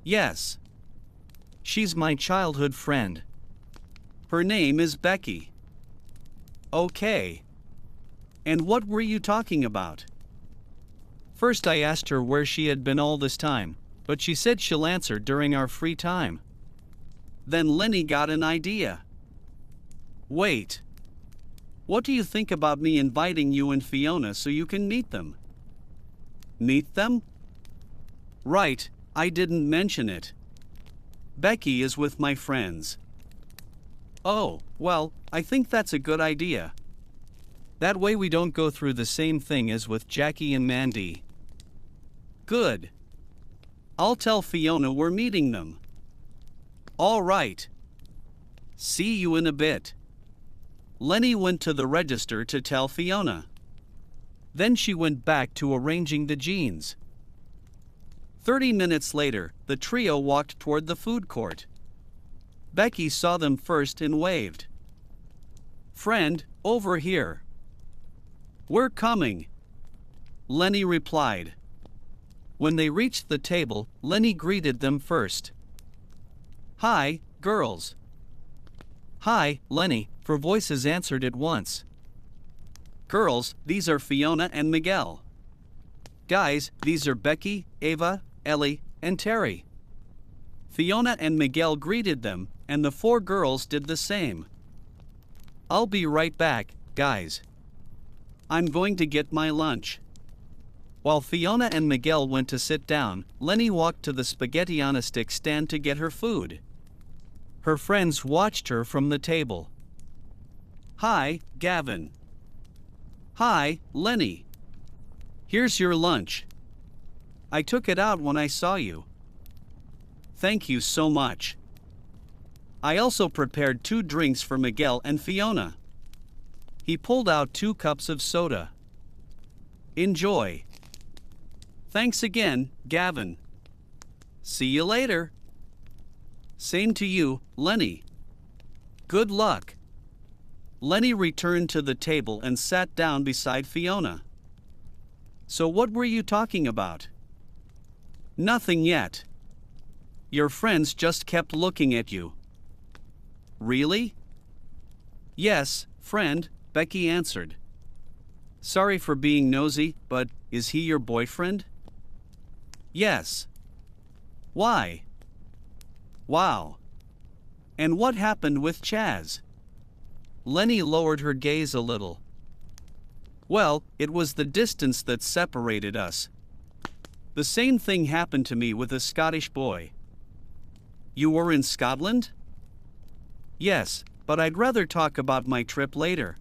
Yes. She's my childhood friend. Her name is Becky. Okay. And what were you talking about? First I asked her where she had been all this time, but she said she'll answer during our free time. Then Lenny got an idea. Wait. What do you think about me inviting you and Fiona so you can meet them? Meet them? Right, I didn't mention it. Becky is with my friends. Oh, well, I think that's a good idea. That way we don't go through the same thing as with Jackie and Mandy. Good. I'll tell Fiona we're meeting them. All right. See you in a bit. Lenny went to the register to tell Fiona. Then she went back to arranging the jeans. 30 minutes later, the trio walked toward the food court. Becky saw them first and waved. Friend, over here. We're coming. Lenny replied. When they reached the table, Lenny greeted them first. Hi, girls. Hi, Lenny, for voices answered at once. Girls, these are Fiona and Miguel. Guys, these are Becky, Ava, Ellie, and Terry. Fiona and Miguel greeted them, and the four girls did the same. I'll be right back, guys. I'm going to get my lunch. While Fiona and Miguel went to sit down, Lenny walked to the spaghetti on a stick stand to get her food. Her friends watched her from the table. Hi, Gavin. Hi, Lenny. Here's your lunch. I took it out when I saw you. Thank you so much. I also prepared 2 drinks for Miguel and Fiona. He pulled out 2 cups of soda. Enjoy. Thanks again, Gavin. See you later. Same to you, Lenny. Good luck. Lenny returned to the table and sat down beside Fiona. So what were you talking about? Nothing yet. Your friends just kept looking at you. Really? Yes, friend, Becky answered. Sorry for being nosy, but is he your boyfriend? Yes. Why? Wow. And what happened with Chaz? Lenny lowered her gaze a little. Well, it was the distance that separated us. The same thing happened to me with a Scottish boy. You were in Scotland? Yes, but I'd rather talk about my trip later.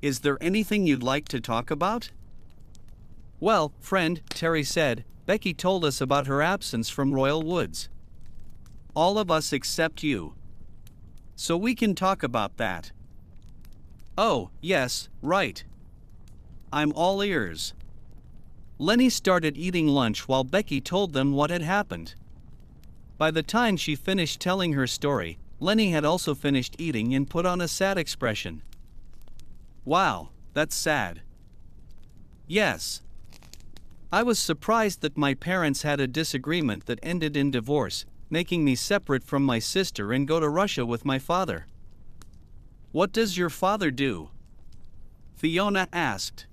Is there anything you'd like to talk about? Well, friend, Terry said, Becky told us about her absence from Royal Woods. All of us except you. So we can talk about that. Oh, yes, right. I'm all ears. Lenny started eating lunch while Becky told them what had happened. By the time she finished telling her story, Lenny had also finished eating and put on a sad expression. Wow, that's sad. Yes. I was surprised that my parents had a disagreement that ended in divorce, making me separate from my sister and go to Russia with my father. What does your father do? Fiona asked.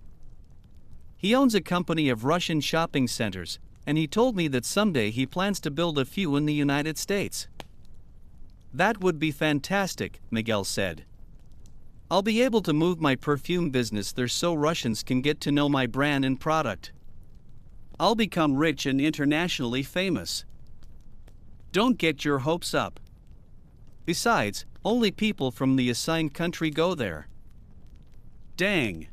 He owns a company of Russian shopping centers, and he told me that someday he plans to build a few in the United States. That would be fantastic, Miguel said. I'll be able to move my perfume business there so Russians can get to know my brand and product. I'll become rich and internationally famous. Don't get your hopes up. Besides, only people from the assigned country go there. Dang.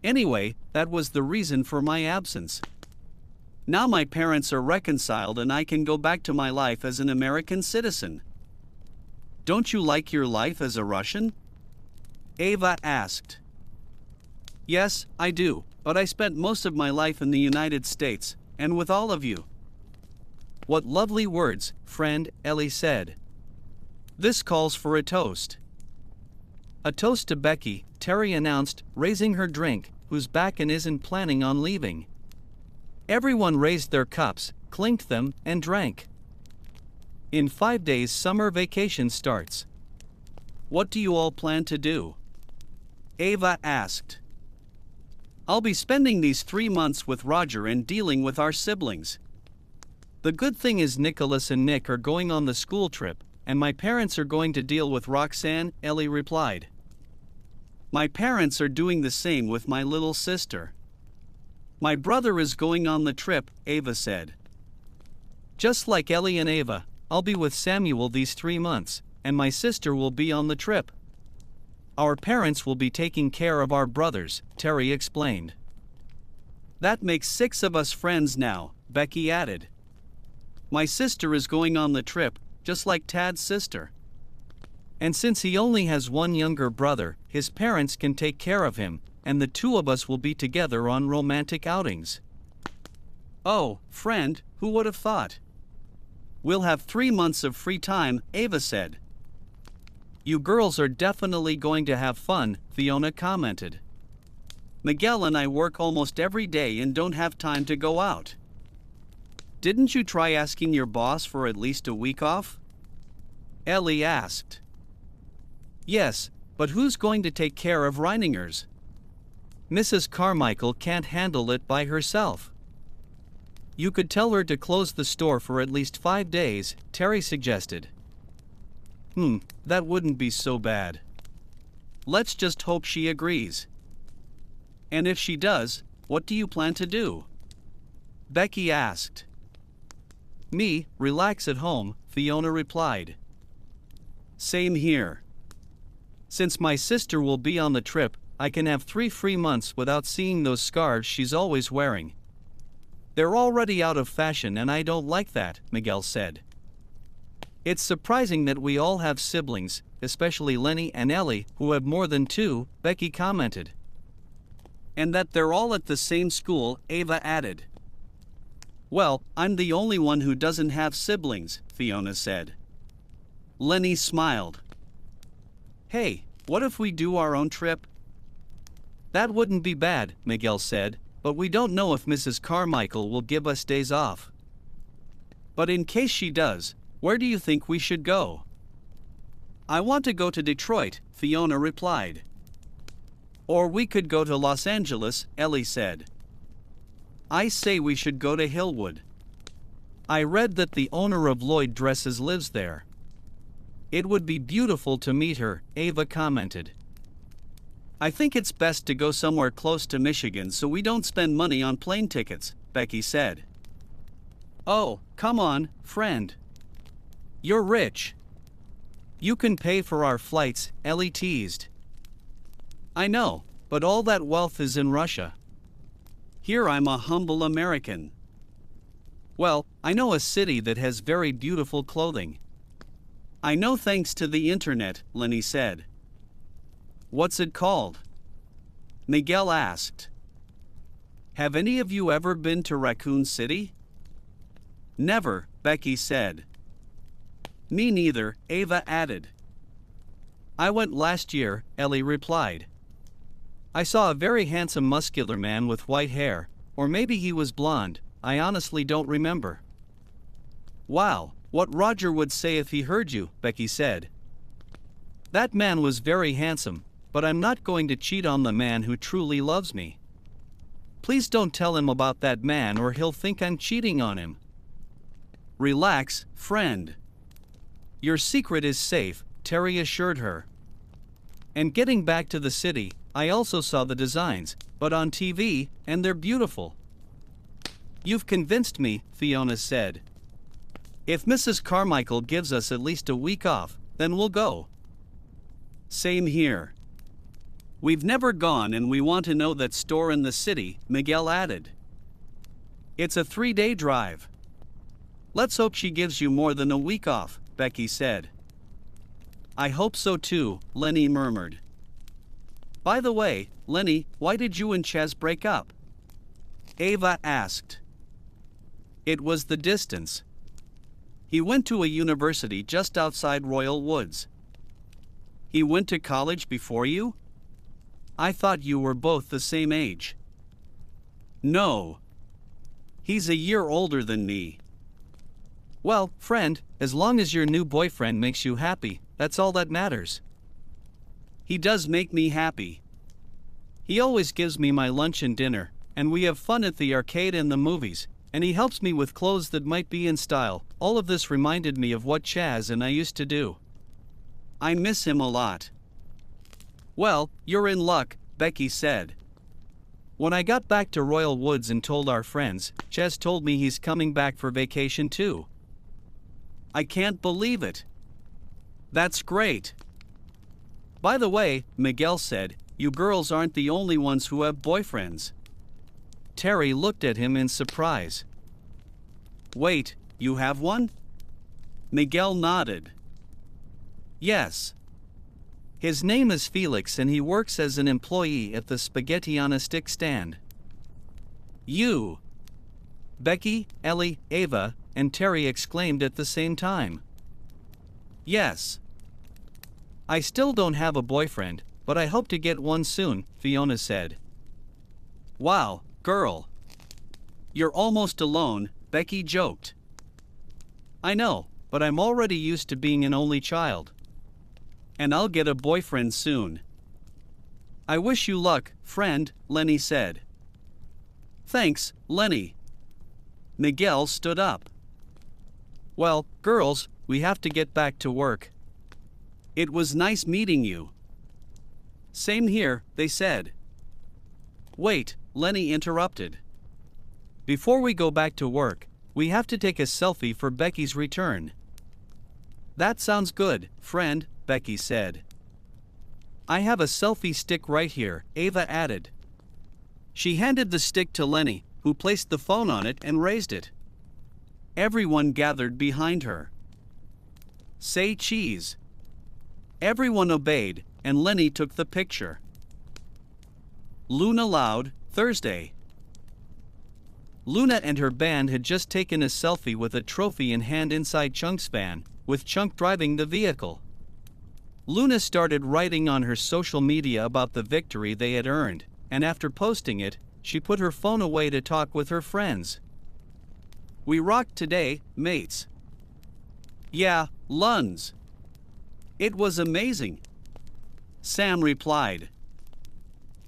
Anyway, that was the reason for my absence. Now my parents are reconciled and I can go back to my life as an American citizen. Don't you like your life as a Russian? Ava asked. Yes, I do, but I spent most of my life in the United States, and with all of you. What lovely words, friend, Ellie said. This calls for a toast. A toast to Becky, Terry announced, raising her drink, who's back and isn't planning on leaving. Everyone raised their cups, clinked them, and drank. In 5 days, summer vacation starts. What do you all plan to do? Ava asked. I'll be spending these 3 months with Roger and dealing with our siblings. The good thing is Nicholas and Nick are going on the school trip, and my parents are going to deal with Roxanne, Ellie replied. My parents are doing the same with my little sister. My brother is going on the trip, Ava said. Just like Ellie and Ava, I'll be with Samuel these 3 months, and my sister will be on the trip. Our parents will be taking care of our brothers, Terry explained. That makes 6 of us friends now, Becky added. My sister is going on the trip, just like Tad's sister. And since he only has one younger brother, his parents can take care of him, and the 2 of us will be together on romantic outings. Oh, friend, who would have thought? We'll have 3 months of free time, Ava said. You girls are definitely going to have fun, Fiona commented. Miguel and I work almost every day and don't have time to go out. Didn't you try asking your boss for at least a week off? Ellie asked. Yes, but who's going to take care of Reiningers? Mrs. Carmichael can't handle it by herself. You could tell her to close the store for at least 5 days, Terry suggested. That wouldn't be so bad. Let's just hope she agrees. And if she does, what do you plan to do? Becky asked. Me, relax at home, Fiona replied. Same here. Since my sister will be on the trip, I can have 3 free months without seeing those scarves she's always wearing. They're already out of fashion and I don't like that, Miguel said. It's surprising that we all have siblings, especially Lenny and Ellie, who have more than 2, Becky commented. And that they're all at the same school, Ava added. Well, I'm the only one who doesn't have siblings, Fiona said. Lenny smiled. Hey, what if we do our own trip? That wouldn't be bad, Miguel said, but we don't know if Mrs. Carmichael will give us days off. But in case she does, where do you think we should go? I want to go to Detroit, Fiona replied. Or we could go to Los Angeles, Ellie said. I say we should go to Hillwood. I read that the owner of Lloyd Dresses lives there. It would be beautiful to meet her, Ava commented. I think it's best to go somewhere close to Michigan so we don't spend money on plane tickets, Becky said. Oh, come on, friend. You're rich. You can pay for our flights, Ellie teased. I know, but all that wealth is in Russia. Here I'm a humble American. Well, I know a city that has very beautiful clothing. I know thanks to the internet, Lenny said. What's it called? Miguel asked. Have any of you ever been to Raccoon City? Never, Becky said. Me neither, Ava added. I went last year, Ellie replied. I saw a very handsome muscular man with white hair, or maybe he was blonde, I honestly don't remember. Wow, what Roger would say if he heard you, Becky said. That man was very handsome, but I'm not going to cheat on the man who truly loves me. Please don't tell him about that man or he'll think I'm cheating on him. Relax, friend. Your secret is safe, Terry assured her. And getting back to the city, I also saw the designs, but on TV, and they're beautiful. You've convinced me, Fiona said. If Mrs. Carmichael gives us at least a week off, then we'll go. Same here. We've never gone and we want to know that store in the city, Miguel added. It's a 3-day drive. Let's hope she gives you more than a week off, Becky said. I hope so too, Lenny murmured. By the way, Lenny, why did you and Chaz break up? Ava asked. It was the distance. He went to a university just outside Royal Woods. He went to college before you? I thought you were both the same age. No. He's a year older than me. Well, friend, as long as your new boyfriend makes you happy, that's all that matters. He does make me happy. He always gives me my lunch and dinner, and we have fun at the arcade and the movies, and he helps me with clothes that might be in style. All of this reminded me of what Chaz and I used to do. I miss him a lot. Well, you're in luck, Becky said. When I got back to Royal Woods and told our friends, Ches told me he's coming back for vacation too. I can't believe it. That's great. By the way, Miguel said, you girls aren't the only ones who have boyfriends. Terry looked at him in surprise. Wait, you have one? Miguel nodded. Yes. His name is Felix and he works as an employee at the Spaghetti on a Stick stand. You! Becky, Ellie, Ava, and Terry exclaimed at the same time. Yes. I still don't have a boyfriend, but I hope to get one soon, Fiona said. Wow, girl. You're almost alone, Becky joked. I know, but I'm already used to being an only child. And I'll get a boyfriend soon. I wish you luck, friend, Lenny said. Thanks, Lenny. Miguel stood up. Well, girls, we have to get back to work. It was nice meeting you. Same here, they said. Wait, Lenny interrupted. Before we go back to work, we have to take a selfie for Becky's return. That sounds good, friend, Becky said. I have a selfie stick right here, Ava added. She handed the stick to Lenny, who placed the phone on it and raised it. Everyone gathered behind her. Say cheese. Everyone obeyed, and Lenny took the picture. Luna Loud, Thursday. Luna and her band had just taken a selfie with a trophy in hand inside Chunk's van, with Chunk driving the vehicle. Luna started writing on her social media about the victory they had earned, and after posting it, she put her phone away to talk with her friends. We rocked today, mates. Yeah, Luns. It was amazing. Sam replied.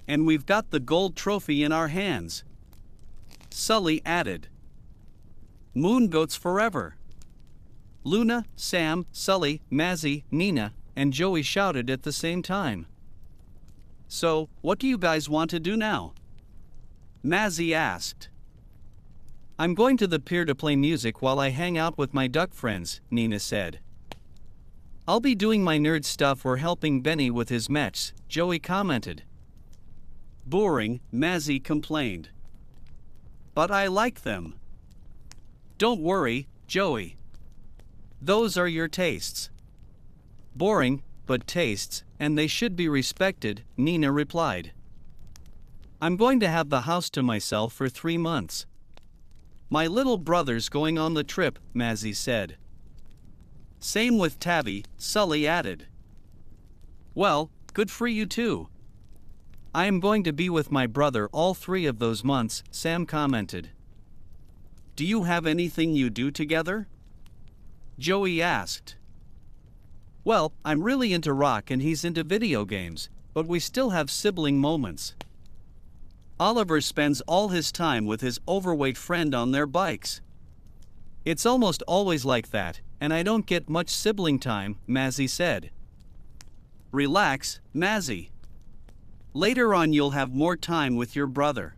And we've got the gold trophy in our hands. Sully added. Moon goats forever. Luna, Sam, Sully, Mazzy, Nina, and Joey shouted at the same time. So, what do you guys want to do now? Mazzy asked. I'm going to the pier to play music while I hang out with my duck friends, Nina said. I'll be doing my nerd stuff or helping Benny with his mechs, Joey commented. Boring, Mazzy complained. But I like them. Don't worry, Joey. Those are your tastes. Boring, but tastes, and they should be respected, Nina replied. I'm going to have the house to myself for 3 months. My little brother's going on the trip, Mazzy said. Same with Tabby, Sully added. Well, good for you too. I am going to be with my brother all 3 of those months, Sam commented. Do you have anything you do together? Joey asked. Well, I'm really into rock and he's into video games, but we still have sibling moments. Oliver spends all his time with his overweight friend on their bikes. It's almost always like that, and I don't get much sibling time, Mazzy said. Relax, Mazzy. Later on you'll have more time with your brother.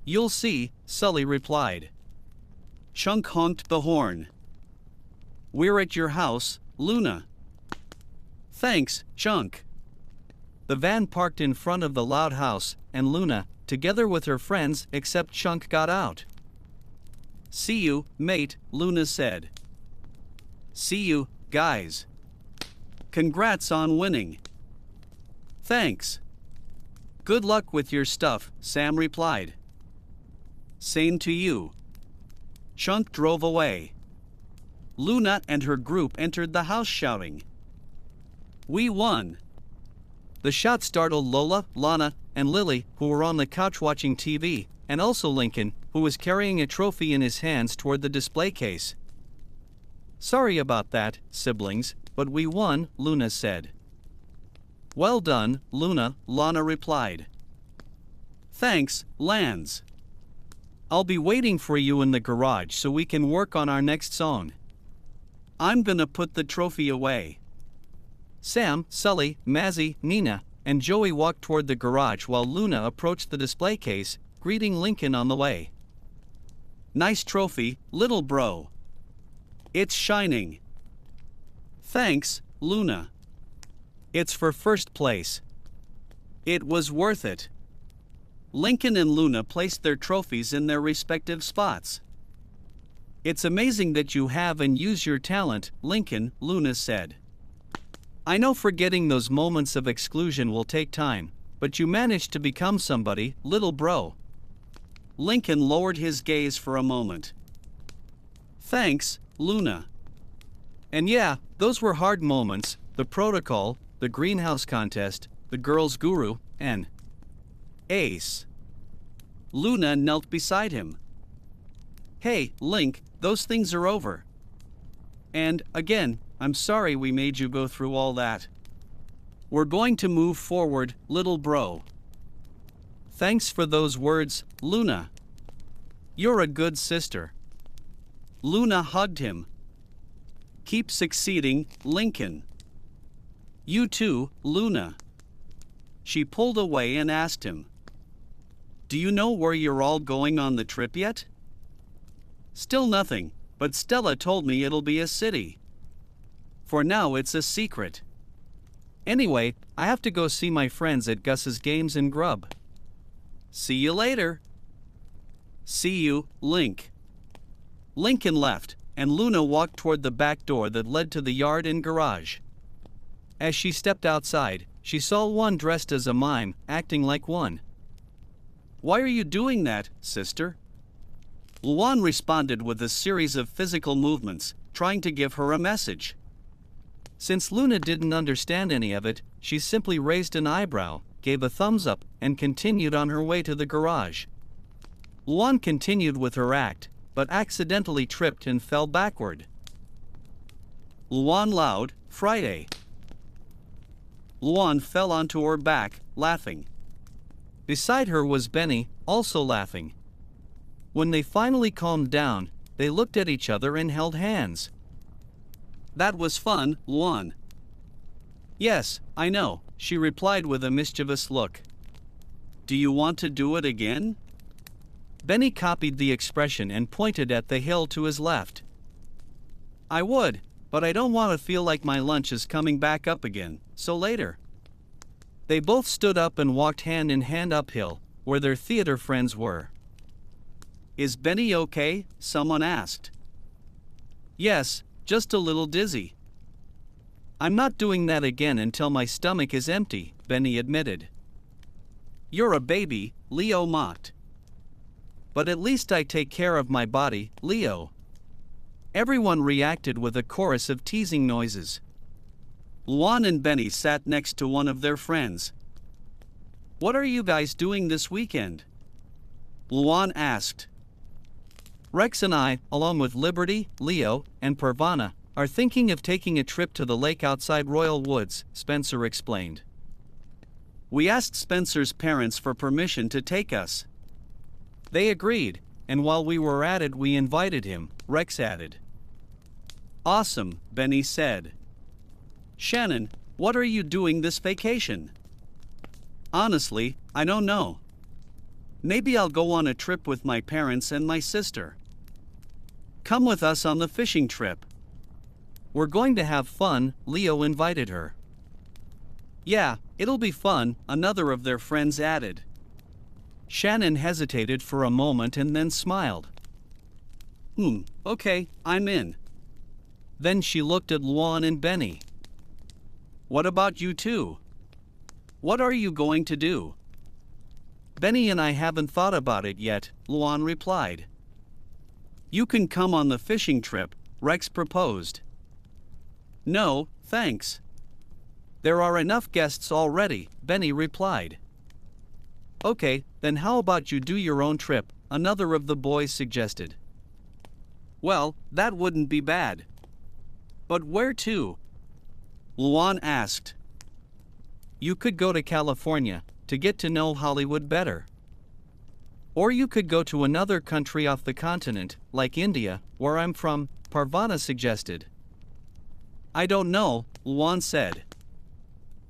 You'll see, Sully replied. Chunk honked the horn. We're at your house, Luna. Thanks, Chunk. The van parked in front of the Loud house, and Luna, together with her friends except Chunk, got out. See you, mate, Luna said. See you, guys. Congrats on winning. Thanks. Good luck with your stuff, Sam replied. Same to you. Chunk drove away. Luna and her group entered the house shouting. We won. The shot startled Lola, Lana, and Lily, who were on the couch watching TV, and also Lincoln, who was carrying a trophy in his hands toward the display case. Sorry about that, siblings, but we won, Luna said. Well done, Luna, Lana replied. Thanks, Lance. I'll be waiting for you in the garage so we can work on our next song. I'm gonna put the trophy away. Sam, Sully, Mazzy, Nina, and Joey walked toward the garage while Luna approached the display case, greeting Lincoln on the way. "Nice trophy, little bro. It's shining." "Thanks, Luna. It's for first place." "It was worth it." Lincoln and Luna placed their trophies in their respective spots. "It's amazing that you have and use your talent, Lincoln," Luna said. "I know forgetting those moments of exclusion will take time, but you managed to become somebody, little bro." Lincoln lowered his gaze for a moment. "Thanks, Luna. And yeah, those were hard moments, the protocol, the greenhouse contest, the girls' guru, and Ace." Luna knelt beside him. "Hey, Link, those things are over. And, again, I'm sorry we made you go through all that. We're going to move forward, little bro." "Thanks for those words, Luna. You're a good sister." Luna hugged him. "Keep succeeding, Lincoln." "You too, Luna." She pulled away and asked him, "Do you know where you're all going on the trip yet?" "Still nothing, but Stella told me it'll be a city. For now it's a secret. Anyway, I have to go see my friends at Gus's Games in Grub. See you later." "See you, Link." Lincoln left, and Luna walked toward the back door that led to the yard and garage. As she stepped outside, she saw one dressed as a mime, acting like one. "Why are you doing that, sister?" Luan responded with a series of physical movements, trying to give her a message. Since Luna didn't understand any of it, she simply raised an eyebrow, gave a thumbs up, and continued on her way to the garage. Luan continued with her act, but accidentally tripped and fell backward. Luan loud, Friday. Luan fell onto her back, laughing. Beside her was Benny, also laughing. When they finally calmed down, they looked at each other and held hands. "That was fun, Luan." "Yes, I know," she replied with a mischievous look. "Do you want to do it again?" Benny copied the expression and pointed at the hill to his left. "I would, but I don't want to feel like my lunch is coming back up again, so later." They both stood up and walked hand in hand uphill, where their theater friends were. "Is Benny okay?" someone asked. "Yes, just a little dizzy." "I'm not doing that again until my stomach is empty," Benny admitted. "You're a baby," Leo mocked. "But at least I take care of my body, Leo." Everyone reacted with a chorus of teasing noises. Luan and Benny sat next to one of their friends. "What are you guys doing this weekend?" Luan asked. "Rex and I, along with Liberty, Leo, and Parvana, are thinking of taking a trip to the lake outside Royal Woods," Spencer explained. "We asked Spencer's parents for permission to take us. They agreed, and while we were at it we invited him," Rex added. "Awesome," Benny said. "Shannon, what are you doing this vacation?" "Honestly, I don't know. Maybe I'll go on a trip with my parents and my sister." "Come with us on the fishing trip." "We're going to have fun," Leo invited her. "Yeah, it'll be fun," another of their friends added. Shannon hesitated for a moment and then smiled. Okay, I'm in." Then she looked at Luan and Benny. "What about you two? What are you going to do?" "Benny and I haven't thought about it yet," Luan replied. "You can come on the fishing trip," Rex proposed. "No, thanks. There are enough guests already," Benny replied. "Okay, then how about you do your own trip?" another of the boys suggested. "Well, that wouldn't be bad. But where to?" Luan asked. "You could go to California to get to know Hollywood better. Or you could go to another country off the continent, like India, where I'm from," Parvana suggested. "I don't know," Luan said.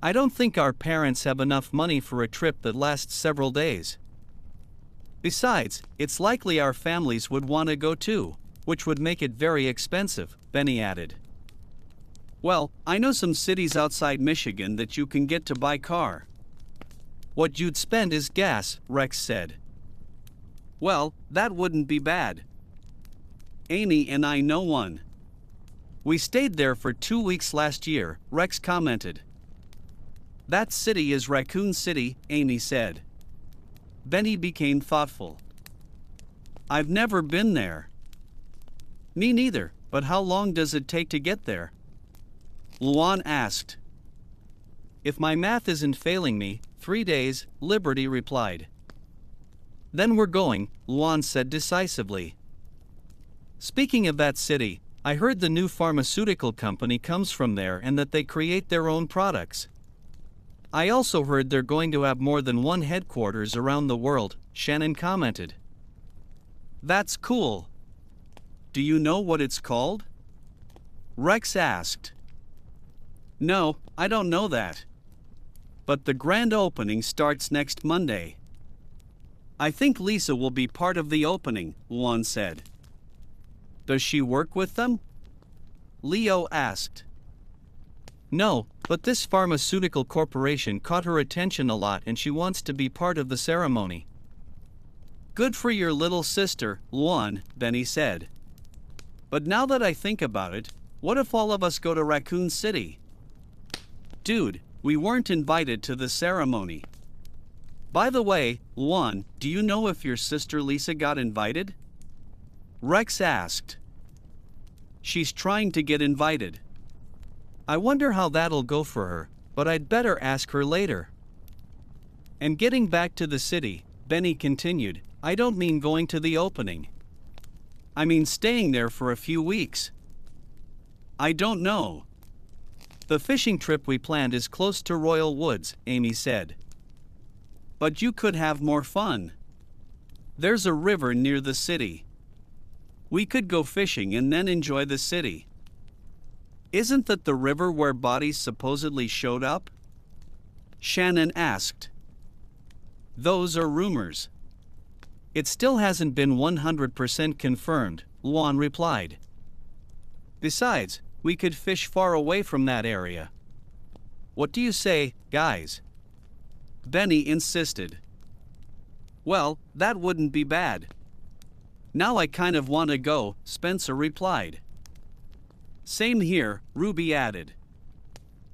I don't think our parents have enough money for a trip that lasts several days. Besides, it's likely our families would want to go too, which would make it very expensive, Benny added. Well, I know some cities outside Michigan that you can get to by car. What you'd spend is gas, Rex said. Well, that wouldn't be bad. Amy and I know one. We stayed there for 2 weeks last year, Rex commented. That city is Raccoon City, Amy said. Benny became thoughtful. I've never been there. Me neither, but how long does it take to get there? Luan asked. If my math isn't failing me, 3 days, Liberty replied. Then we're going, Luan said decisively. Speaking of that city, I heard the new pharmaceutical company comes from there and that they create their own products. I also heard they're going to have more than one headquarters around the world, Shannon commented. That's cool. Do you know what it's called? Rex asked. No, I don't know that. But the grand opening starts next Monday. I think Lisa will be part of the opening, Luan said. Does she work with them? Leo asked. No, but this pharmaceutical corporation caught her attention a lot and she wants to be part of the ceremony. Good for your little sister, Luan, Benny said. But now that I think about it, what if all of us go to Raccoon City? Dude, we weren't invited to the ceremony. By the way, Luan, do you know if your sister Lisa got invited? Rex asked. She's trying to get invited. I wonder how that'll go for her, but I'd better ask her later. And getting back to the city, Benny continued, I don't mean going to the opening. I mean staying there for a few weeks. I don't know. The fishing trip we planned is close to Royal Woods, Amy said. But you could have more fun. There's a river near the city. We could go fishing and then enjoy the city. Isn't that the river where bodies supposedly showed up? Shannon asked. Those are rumors. It still hasn't been 100% confirmed, Luan replied. Besides, we could fish far away from that area. What do you say, guys? Benny insisted. Well, that wouldn't be bad. Now I kind of want to go, Spencer replied. Same here, Ruby added.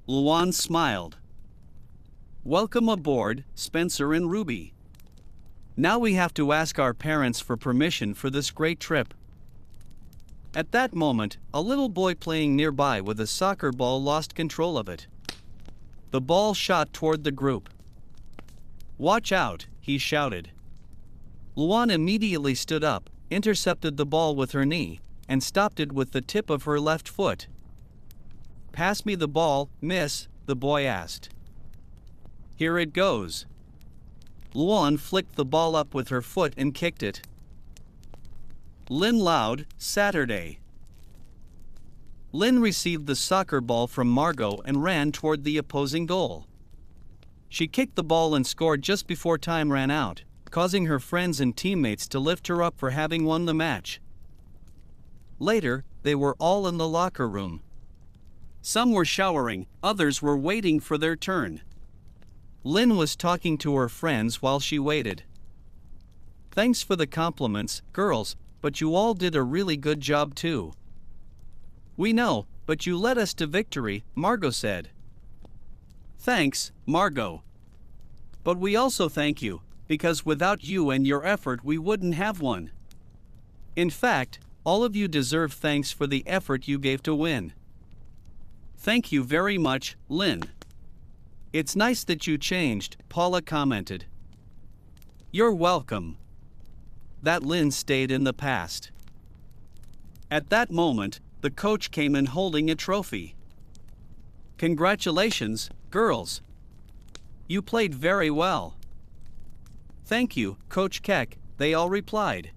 Luan smiled. Welcome aboard, Spencer and Ruby. Now we have to ask our parents for permission for this great trip. At that moment, a little boy playing nearby with a soccer ball lost control of it. The ball shot toward the group. Watch out, he shouted. Luan immediately stood up, intercepted the ball with her knee, and stopped it with the tip of her left foot. Pass me the ball, miss, the boy asked. Here it goes. Luan flicked the ball up with her foot and kicked it. Lynn Loud, Saturday. Lynn received the soccer ball from Margot and ran toward the opposing goal. She kicked the ball and scored just before time ran out, causing her friends and teammates to lift her up for having won the match. Later, they were all in the locker room. Some were showering, others were waiting for their turn. Lynn was talking to her friends while she waited. Thanks for the compliments, girls, but you all did a really good job too. We know, but you led us to victory, Margot said. Thanks, Margot. But we also thank you, because without you and your effort we wouldn't have won. In fact, all of you deserve thanks for the effort you gave to win. Thank you very much, Lynn. It's nice that you changed, Paula commented. You're welcome. That Lynn stayed in the past. At that moment, the coach came in holding a trophy. Congratulations, girls. You played very well. Thank you, Coach Keck, they all replied.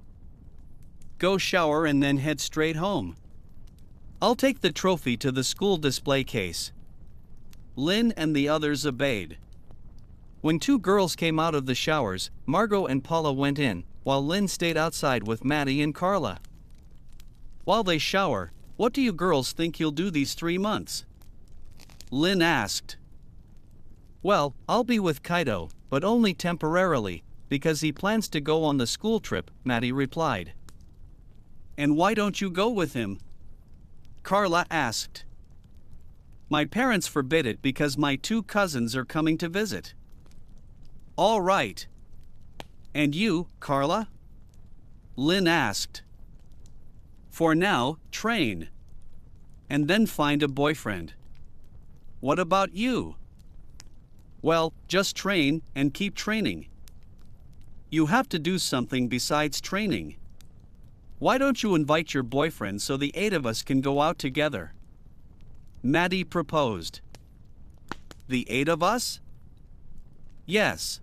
Go shower and then head straight home. I'll take the trophy to the school display case. Lynn and the others obeyed. When two girls came out of the showers, Margot and Paula went in, while Lynn stayed outside with Maddie and Carla. While they shower, what do you girls think you'll do these 3 months? Lynn asked. Well, I'll be with Kaido, but only temporarily, because he plans to go on the school trip, Maddie replied. And why don't you go with him? Carla asked. My parents forbid it because my 2 cousins are coming to visit. All right. And you, Carla? Lynn asked. For now, train. And then find a boyfriend. What about you? Well, just train and keep training. You have to do something besides training. Why don't you invite your boyfriend so the 8 of us can go out together? Maddie proposed. The 8 of us? Yes.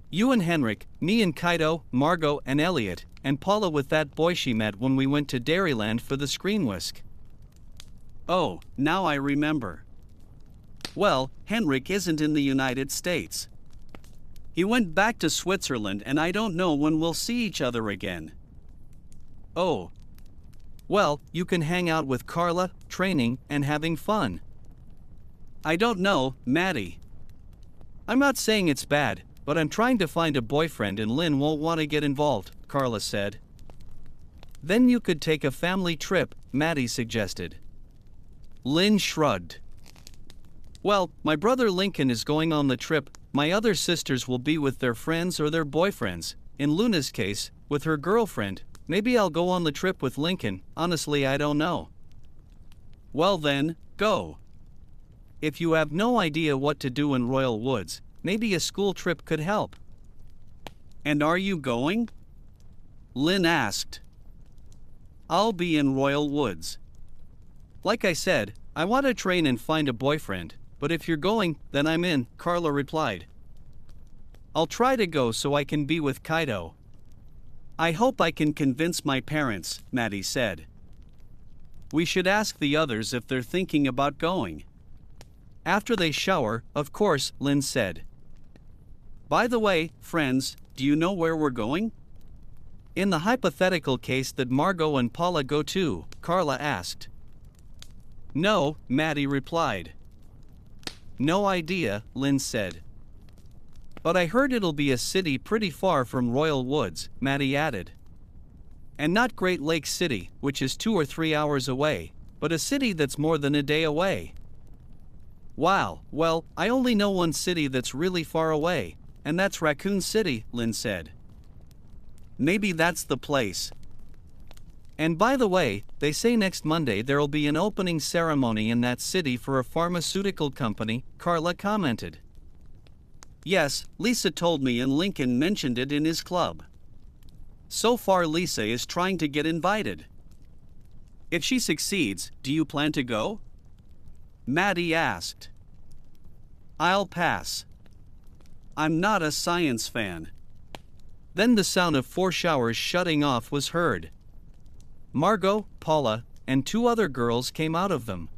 You and Henrik, me and Kaido, Margot and Elliot, and Paula with that boy she met when we went to Dairyland for the screen whisk. Oh, now I remember. Well, Henrik isn't in the United States. He went back to Switzerland and I don't know when we'll see each other again. Oh. Well, you can hang out with Carla, training, and having fun. I don't know, Maddie. I'm not saying it's bad, but I'm trying to find a boyfriend and Lynn won't want to get involved, Carla said. Then you could take a family trip, Maddie suggested. Lynn shrugged. Well, my brother Lincoln is going on the trip, my other sisters will be with their friends or their boyfriends, in Luna's case, with her girlfriend. Maybe I'll go on the trip with Lincoln, honestly I don't know. Well then, go. If you have no idea what to do in Royal Woods, maybe a school trip could help. And are you going? Lynn asked. I'll be in Royal Woods. Like I said, I want to train and find a boyfriend, but if you're going, then I'm in, Carla replied. I'll try to go so I can be with Kaido. I hope I can convince my parents, Maddie said. We should ask the others if they're thinking about going. After they shower, of course, Lynn said. By the way, friends, do you know where we're going? In the hypothetical case that Margot and Paula go to, Carla asked. No, Maddie replied. No idea, Lynn said. But I heard it'll be a city pretty far from Royal Woods, Maddie added. And not Great Lake City, which is 2 or 3 hours away, but a city that's more than a day away. Wow, well, I only know one city that's really far away, and that's Raccoon City, Lynn said. Maybe that's the place. And by the way, they say next Monday there'll be an opening ceremony in that city for a pharmaceutical company, Carla commented. Yes, Lisa told me and Lincoln mentioned it in his club. So far Lisa is trying to get invited. If she succeeds, do you plan to go? Maddie asked. I'll pass. I'm not a science fan. Then the sound of 4 showers shutting off was heard. Margot, Paula, and 2 other girls came out of them.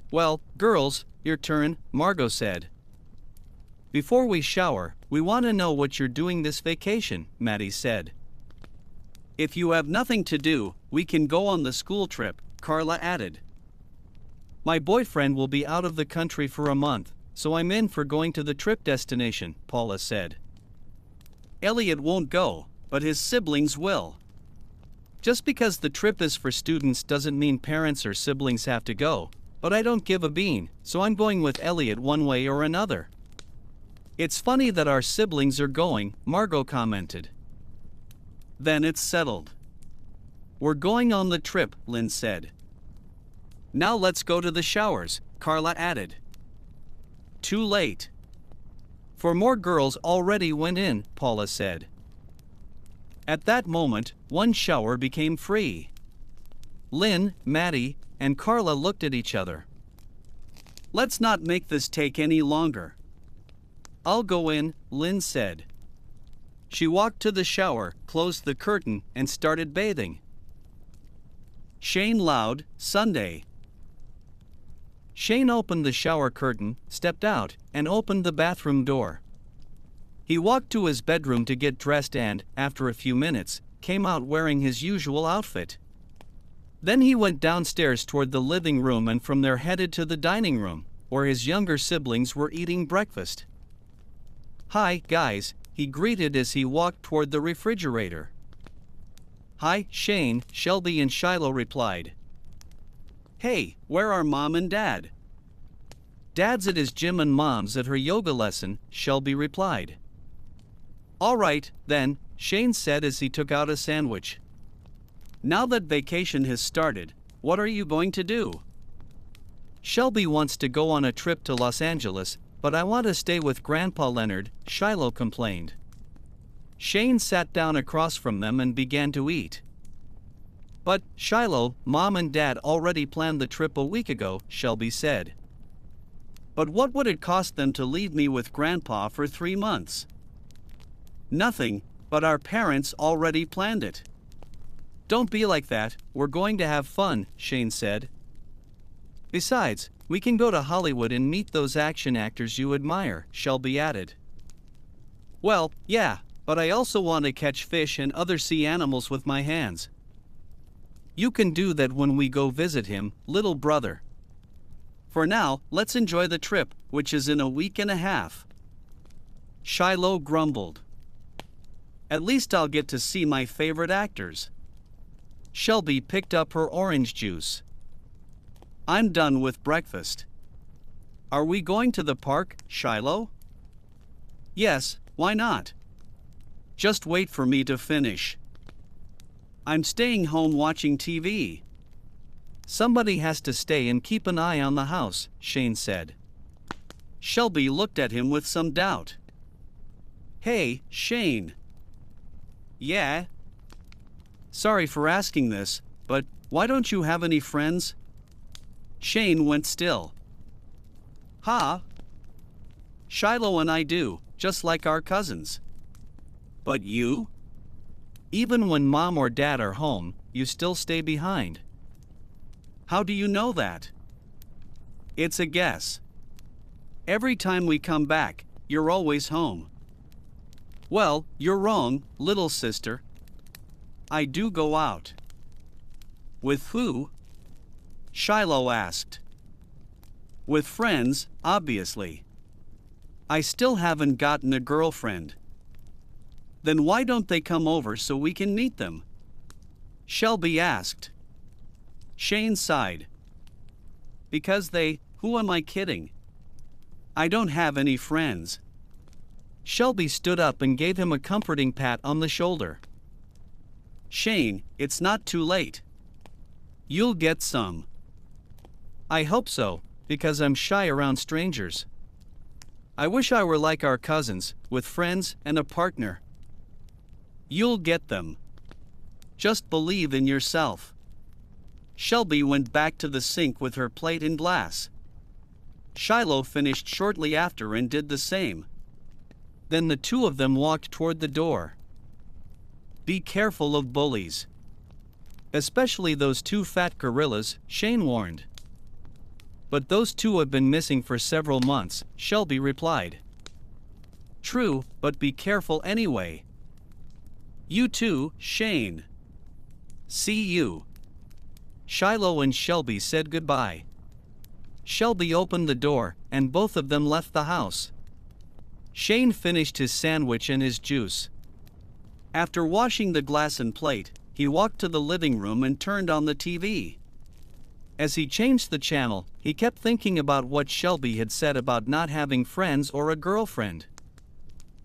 Well, girls, your turn, Margot said. Before we shower, we want to know what you're doing this vacation, Maddie said. If you have nothing to do, we can go on the school trip, Carla added. My boyfriend will be out of the country for a month, so I'm in for going to the trip destination, Paula said. Elliot won't go, but his siblings will. Just because the trip is for students doesn't mean parents or siblings have to go, but I don't give a bean, so I'm going with Elliot one way or another. It's funny that our siblings are going, Margot commented. Then it's settled. We're going on the trip, Lynn said. Now let's go to the showers, Carla added. Too late. For more girls already went in, Paula said. At that moment, one shower became free. Lynn, Maddie, and Carla looked at each other. Let's not make this take any longer. I'll go in, Lynn said. She walked to the shower, closed the curtain, and started bathing. Shane Loud, Sunday. Shane opened the shower curtain, stepped out, and opened the bathroom door. He walked to his bedroom to get dressed and, after a few minutes, came out wearing his usual outfit. Then he went downstairs toward the living room and from there headed to the dining room, where his younger siblings were eating breakfast. "Hi, guys," he greeted as he walked toward the refrigerator. "Hi, Shane," Shelby and Shiloh replied. "Hey, where are Mom and Dad?" "Dad's at his gym and Mom's at her yoga lesson," Shelby replied. "All right, then," Shane said as he took out a sandwich. "Now that vacation has started, what are you going to do?" "Shelby wants to go on a trip to Los Angeles, but I want to stay with Grandpa Leonard," Shiloh complained. Shane sat down across from them and began to eat. "But, Shiloh, Mom and Dad already planned the trip a week ago," Shelby said. "But what would it cost them to leave me with Grandpa for 3 months?" "Nothing, but our parents already planned it." "Don't be like that, we're going to have fun," Shane said. "Besides, we can go to Hollywood and meet those action actors you admire," Shelby added. "Well, yeah, but I also want to catch fish and other sea animals with my hands." "You can do that when we go visit him, little brother. For now, let's enjoy the trip, which is in a week and a half." Shiloh grumbled. "At least I'll get to see my favorite actors." Shelby picked up her orange juice. "I'm done with breakfast." "Are we going to the park, Shiloh?" "Yes, why not? Just wait for me to finish." "I'm staying home watching TV." "Somebody has to stay and keep an eye on the house," Shane said. Shelby looked at him with some doubt. "Hey, Shane." "Yeah?" "Sorry for asking this, but why don't you have any friends?" Shane went still. "Huh? Shiloh and I do, just like our cousins." "But you?" "Even when Mom or Dad are home, you still stay behind." "How do you know that?" "It's a guess. Every time we come back, you're always home." "Well, you're wrong, little sister. I do go out." "With who?" Shiloh asked. "With friends, obviously. I still haven't gotten a girlfriend." "Then why don't they come over so we can meet them?" Shelby asked. Shane sighed. "Because who am I kidding? I don't have any friends." Shelby stood up and gave him a comforting pat on the shoulder. "Shane, it's not too late. You'll get some." "I hope so, because I'm shy around strangers. I wish I were like our cousins, with friends and a partner." "You'll get them. Just believe in yourself." Shelby went back to the sink with her plate and glass. Shiloh finished shortly after and did the same. Then the two of them walked toward the door. "Be careful of bullies. Especially those 2 fat gorillas," Shane warned. "But those 2 have been missing for several months," Shelby replied. "True, but be careful anyway." "You too, Shane." "See you." Shiloh and Shelby said goodbye. Shelby opened the door, and both of them left the house. Shane finished his sandwich and his juice. After washing the glass and plate, he walked to the living room and turned on the TV. As he changed the channel, he kept thinking about what Shelby had said about not having friends or a girlfriend.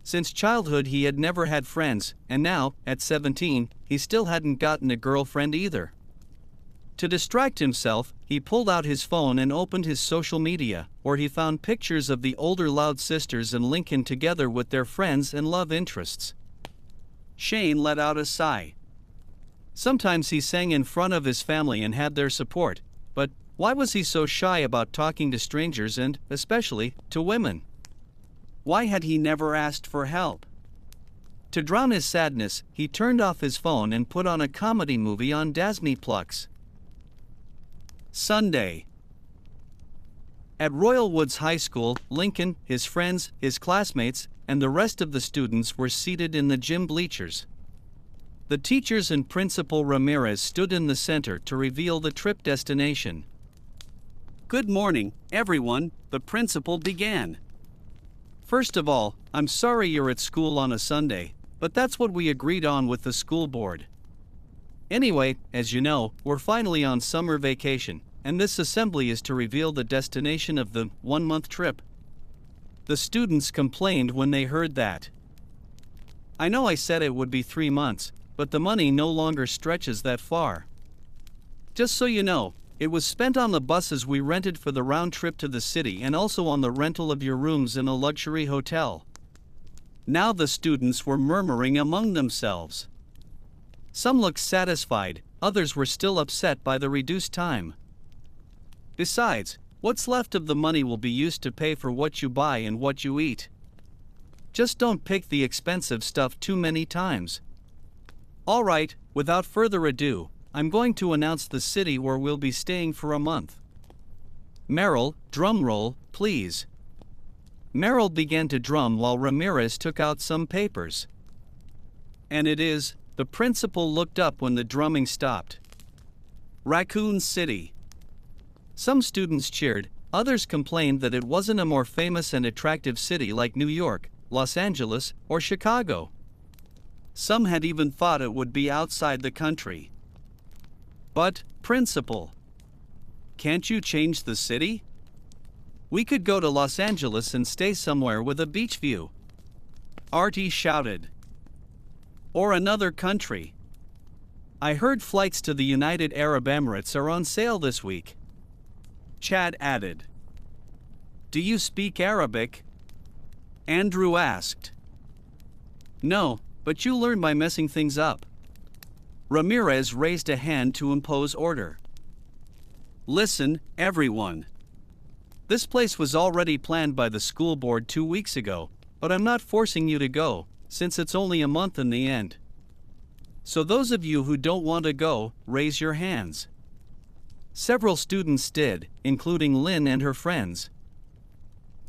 Since childhood he had never had friends, and now, at 17, he still hadn't gotten a girlfriend either. To distract himself, he pulled out his phone and opened his social media, where he found pictures of the older Loud sisters and Lincoln together with their friends and love interests. Shane let out a sigh. Sometimes he sang in front of his family and had their support, but why was he so shy about talking to strangers and, especially, to women? Why had he never asked for help? To drown his sadness, he turned off his phone and put on a comedy movie on Disney Plus. Sunday. At Royal Woods High School, Lincoln, his friends, his classmates, and the rest of the students were seated in the gym bleachers. The teachers and Principal Ramirez stood in the center to reveal the trip destination. Good morning, everyone, the principal began. First of all, I'm sorry you're at school on a Sunday, but that's what we agreed on with the school board. Anyway, as you know, we're finally on summer vacation, and this assembly is to reveal the destination of the one-month trip. The students complained when they heard that. I know I said it would be 3 months, but the money no longer stretches that far. Just so you know, it was spent on the buses we rented for the round trip to the city and also on the rental of your rooms in a luxury hotel. Now the students were murmuring among themselves. Some looked satisfied, others were still upset by the reduced time. Besides, what's left of the money will be used to pay for what you buy and what you eat. Just don't pick the expensive stuff too many times. All right, without further ado, I'm going to announce the city where we'll be staying for a month. Merrill, drum roll, please. Merrill began to drum while Ramirez took out some papers. And it is, the principal looked up when the drumming stopped. Raccoon City. Some students cheered, others complained that it wasn't a more famous and attractive city like New York, Los Angeles, or Chicago. Some had even thought it would be outside the country. But, Principal, can't you change the city? We could go to Los Angeles and stay somewhere with a beach view. Artie shouted. Or another country. I heard flights to the United Arab Emirates are on sale this week. Chad added. Do you speak Arabic? Andrew asked. No, but you learn by messing things up. Ramirez raised a hand to impose order. Listen, everyone. This place was already planned by the school board 2 weeks ago, but I'm not forcing you to go, since it's only a month in the end. So those of you who don't want to go, raise your hands. Several students did, including Lynn and her friends.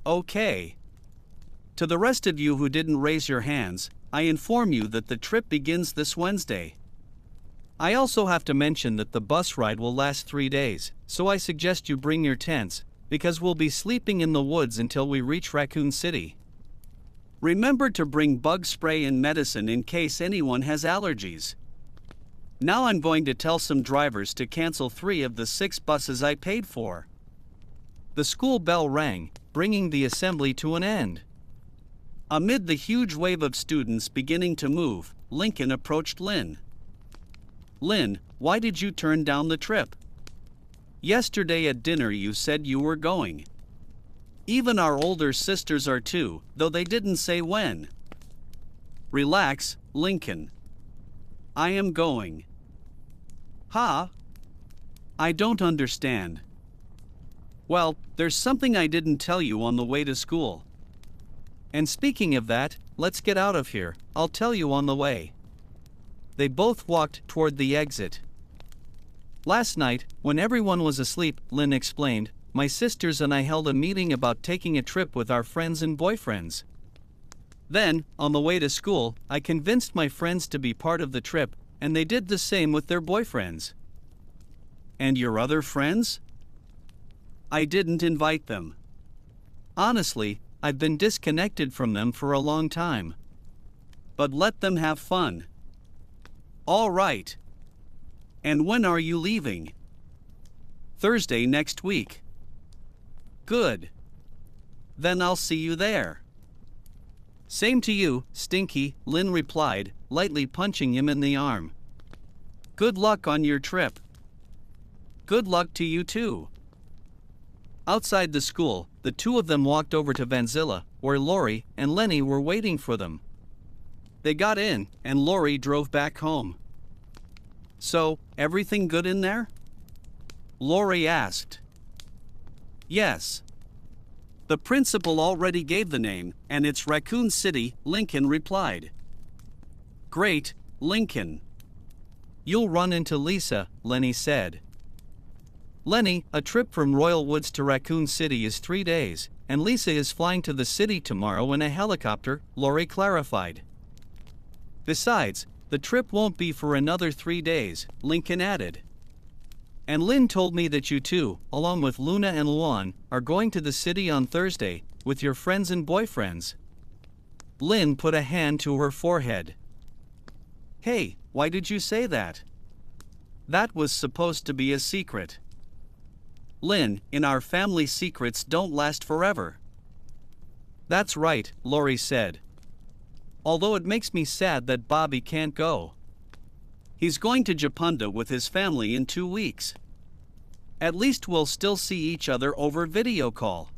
Okay. To the rest of you who didn't raise your hands, I inform you that the trip begins this Wednesday. I also have to mention that the bus ride will last 3 days, so I suggest you bring your tents, because we'll be sleeping in the woods until we reach Raccoon City. Remember to bring bug spray and medicine in case anyone has allergies. Now I'm going to tell some drivers to cancel 3 of the 6 buses I paid for. The school bell rang, bringing the assembly to an end. Amid the huge wave of students beginning to move, Lincoln approached Lynn. Lynn, why did you turn down the trip? Yesterday at dinner you said you were going. Even our older sisters are too, though they didn't say when. Relax, Lincoln. I am going. Huh? I don't understand. Well, there's something I didn't tell you on the way to school. And speaking of that, let's get out of here, I'll tell you on the way. They both walked toward the exit. Last night, when everyone was asleep, Lynn explained, my sisters and I held a meeting about taking a trip with our friends and boyfriends. Then, on the way to school, I convinced my friends to be part of the trip, and they did the same with their boyfriends. And your other friends? I didn't invite them. Honestly, I've been disconnected from them for a long time. But let them have fun. All right. And when are you leaving? Thursday next week. Good. Then I'll see you there. Same to you, Stinky, Lynn replied, lightly punching him in the arm. Good luck on your trip. Good luck to you too. Outside the school, the two of them walked over to Vanzilla, where Lori and Lenny were waiting for them. They got in, and Lori drove back home. So, everything good in there? Lori asked. Yes. The principal already gave the name, and it's Raccoon City, Lincoln replied. Great, Lincoln. You'll run into Lisa, Lenny said. Lenny, a trip from Royal Woods to Raccoon City is 3 days, and Lisa is flying to the city tomorrow in a helicopter, Lori clarified. Besides, the trip won't be for another 3 days, Lincoln added. And Lynn told me that you two, along with Luna and Luan, are going to the city on Thursday, with your friends and boyfriends. Lynn put a hand to her forehead. Hey, why did you say that? That was supposed to be a secret. Lynn, in our family secrets don't last forever. That's right, Lori said. Although it makes me sad that Bobby can't go. He's going to Japunda with his family in 2 weeks. At least we'll still see each other over video call.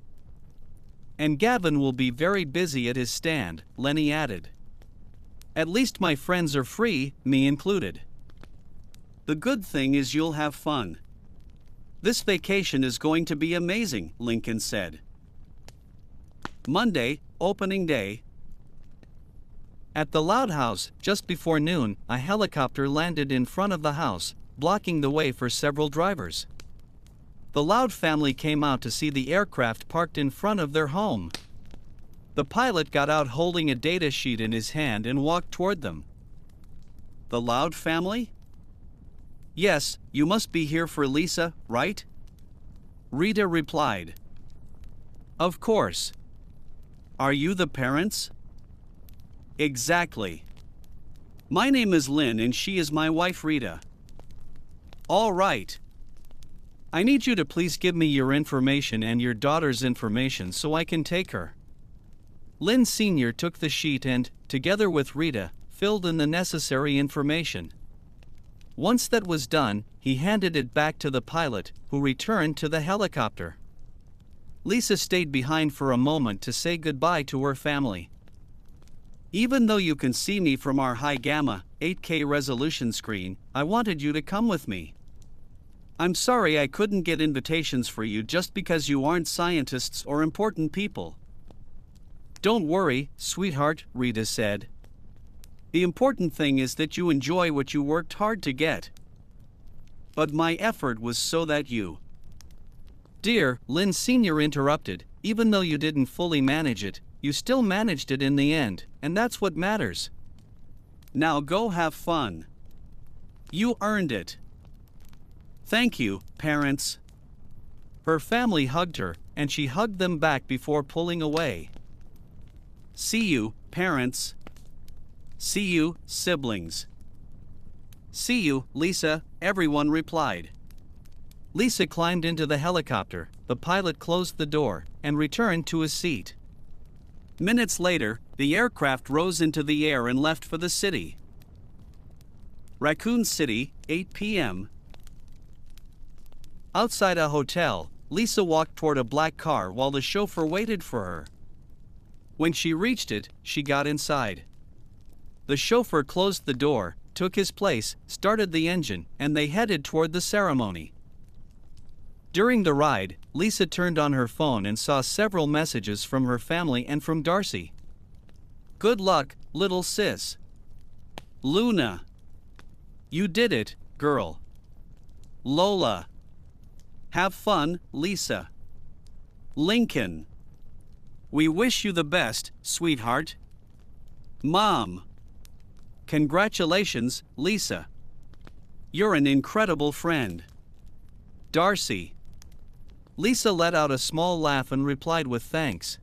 And Gavin will be very busy at his stand, Lenny added. At least my friends are free, me included. The good thing is you'll have fun. This vacation is going to be amazing, Lincoln said. Monday, opening day. At the Loud House, just before noon, a helicopter landed in front of the house, blocking the way for several drivers. The Loud family came out to see the aircraft parked in front of their home. The pilot got out holding a data sheet in his hand and walked toward them. The Loud family? Yes, you must be here for Lisa, right? Rita replied. Of course. Are you the parents? Exactly. My name is Lynn and she is my wife Rita. All right. I need you to please give me your information and your daughter's information so I can take her. Lynn Sr. took the sheet and, together with Rita, filled in the necessary information. Once that was done, he handed it back to the pilot, who returned to the helicopter. Lisa stayed behind for a moment to say goodbye to her family. Even though you can see me from our high-gamma, 8K resolution screen, I wanted you to come with me. I'm sorry I couldn't get invitations for you just because you aren't scientists or important people. Don't worry, sweetheart, Rita said. The important thing is that you enjoy what you worked hard to get. But my effort was so that you... Dear, Lynn Sr. interrupted, even though you didn't fully manage it, you still managed it in the end, and that's what matters. Now go have fun. You earned it. Thank you, parents. Her family hugged her, and she hugged them back before pulling away. See you, parents. See you, siblings. See you, Lisa, everyone replied. Lisa climbed into the helicopter, the pilot closed the door, and returned to his seat. Minutes later, the aircraft rose into the air and left for the city. Raccoon City, 8 p.m. Outside a hotel, Lisa walked toward a black car while the chauffeur waited for her. When she reached it, she got inside. The chauffeur closed the door, took his place, started the engine, and they headed toward the ceremony. During the ride, Lisa turned on her phone and saw several messages from her family and from Darcy. Good luck, little sis. Luna. You did it, girl. Lola. Have fun, Lisa. Lincoln. We wish you the best, sweetheart. Mom. Congratulations, Lisa. You're an incredible friend. Darcy. Lisa let out a small laugh and replied with thanks.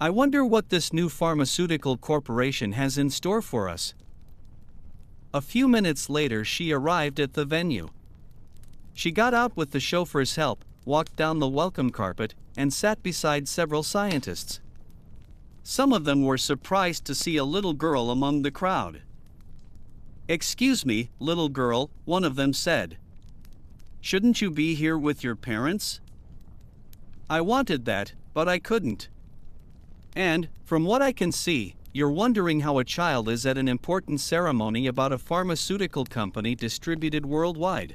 I wonder what this new pharmaceutical corporation has in store for us. A few minutes later, she arrived at the venue. She got out with the chauffeur's help, walked down the welcome carpet, and sat beside several scientists. Some of them were surprised to see a little girl among the crowd. Excuse me, little girl, one of them said. Shouldn't you be here with your parents? I wanted that, but I couldn't. And, from what I can see, you're wondering how a child is at an important ceremony about a pharmaceutical company distributed worldwide.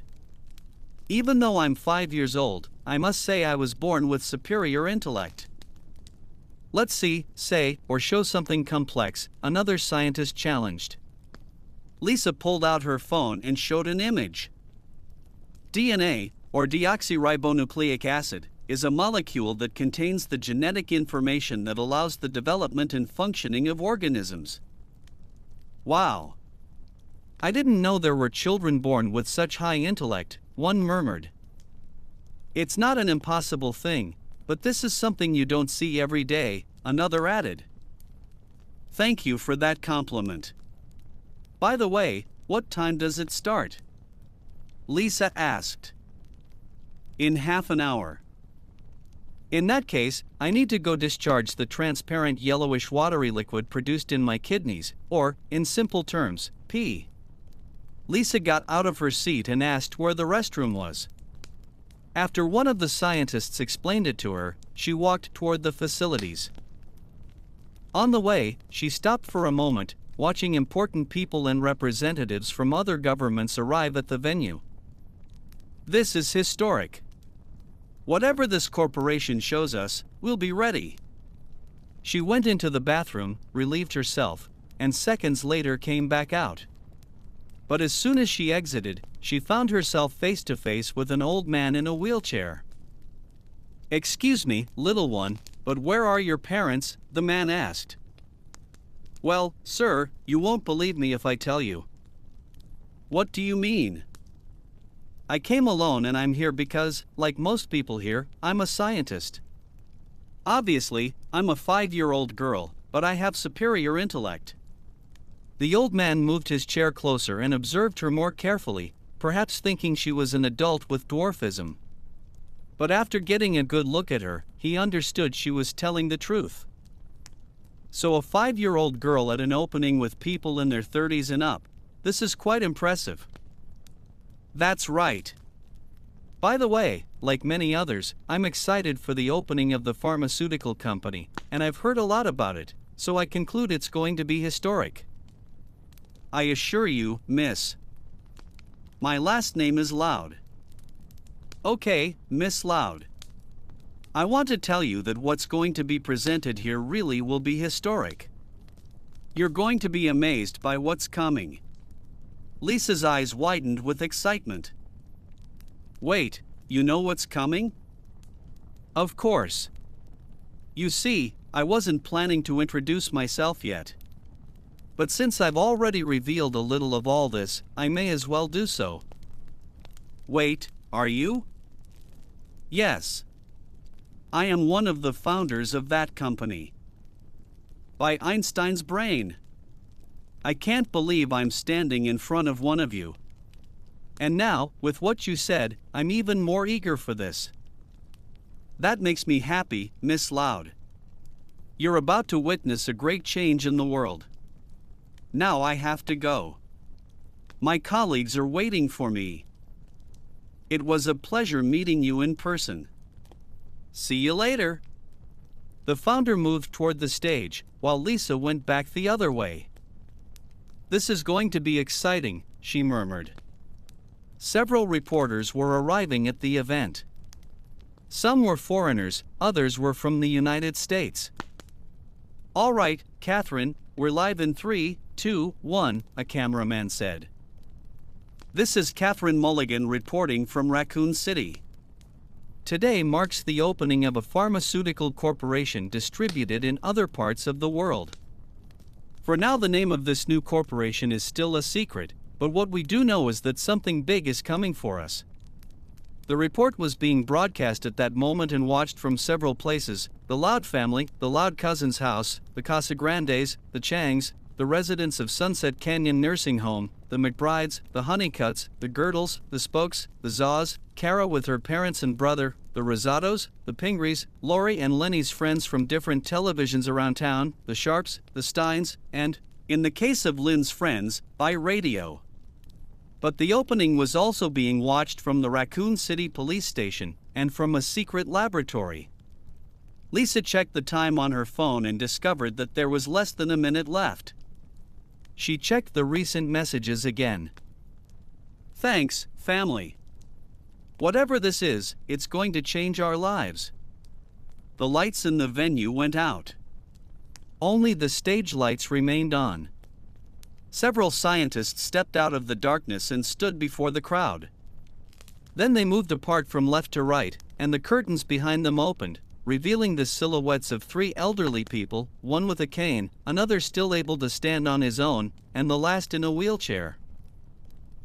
Even though I'm 5 years old, I must say I was born with superior intellect. Let's see, say, or show something complex, another scientist challenged. Lisa pulled out her phone and showed an image. DNA, or deoxyribonucleic acid, is a molecule that contains the genetic information that allows the development and functioning of organisms. Wow! I didn't know there were children born with such high intellect, one murmured. It's not an impossible thing, but this is something you don't see every day, another added. Thank you for that compliment. By the way, what time does it start? Lisa asked. In half an hour. In that case, I need to go discharge the transparent yellowish watery liquid produced in my kidneys, or, in simple terms, pee. Lisa got out of her seat and asked where the restroom was. After one of the scientists explained it to her, she walked toward the facilities. On the way, she stopped for a moment, watching important people and representatives from other governments arrive at the venue. This is historic. Whatever this corporation shows us, we'll be ready. She went into the bathroom, relieved herself, and seconds later came back out. But as soon as she exited, she found herself face to face with an old man in a wheelchair. "Excuse me, little one, but where are your parents?" the man asked. "Well, sir, you won't believe me if I tell you." "What do you mean?" "I came alone and I'm here because, like most people here, I'm a scientist. Obviously, I'm a 5-year-old girl, but I have superior intellect." The old man moved his chair closer and observed her more carefully, perhaps thinking she was an adult with dwarfism. But after getting a good look at her, he understood she was telling the truth. So a 5-year-old girl at an opening with people in their 30s and up, this is quite impressive. That's right. By the way, like many others, I'm excited for the opening of the pharmaceutical company, and I've heard a lot about it, so I conclude it's going to be historic. I assure you, miss. My last name is Loud. Okay, Miss Loud. I want to tell you that what's going to be presented here really will be historic. You're going to be amazed by what's coming. Lisa's eyes widened with excitement. Wait, you know what's coming? Of course. You see, I wasn't planning to introduce myself yet. But since I've already revealed a little of all this, I may as well do so. Wait, are you? Yes. I am one of the founders of that company. By Einstein's brain. I can't believe I'm standing in front of one of you. And now, with what you said, I'm even more eager for this. That makes me happy, Miss Loud. You're about to witness a great change in the world. Now I have to go. My colleagues are waiting for me. It was a pleasure meeting you in person. See you later." The founder moved toward the stage, while Lisa went back the other way. "This is going to be exciting," she murmured. Several reporters were arriving at the event. Some were foreigners, others were from the United States. "All right, Catherine, we're live in 3, 2, 1, a cameraman said. "This is Catherine Mulligan reporting from Raccoon City. Today marks the opening of a pharmaceutical corporation distributed in other parts of the world. For now, the name of this new corporation is still a secret, but what we do know is that something big is coming for us." The report was being broadcast at that moment and watched from several places: the Loud family, the Loud cousins' house, the Casagrandes, the Changs, the residents of Sunset Canyon Nursing Home, the McBrides, the Honeycutts, the Girdles, the Spokes, the Zaws, Kara with her parents and brother, the Rosados, the Pingrees, Lori and Lenny's friends from different televisions around town, the Sharps, the Steins, and, in the case of Lynn's friends, by radio. But the opening was also being watched from the Raccoon City police station and from a secret laboratory. Lisa checked the time on her phone and discovered that there was less than a minute left. She checked the recent messages again. "Thanks, family. Whatever this is, it's going to change our lives." The lights in the venue went out. Only the stage lights remained on. Several scientists stepped out of the darkness and stood before the crowd. Then they moved apart from left to right, and the curtains behind them opened, revealing the silhouettes of 3 elderly people, one with a cane, another still able to stand on his own, and the last in a wheelchair.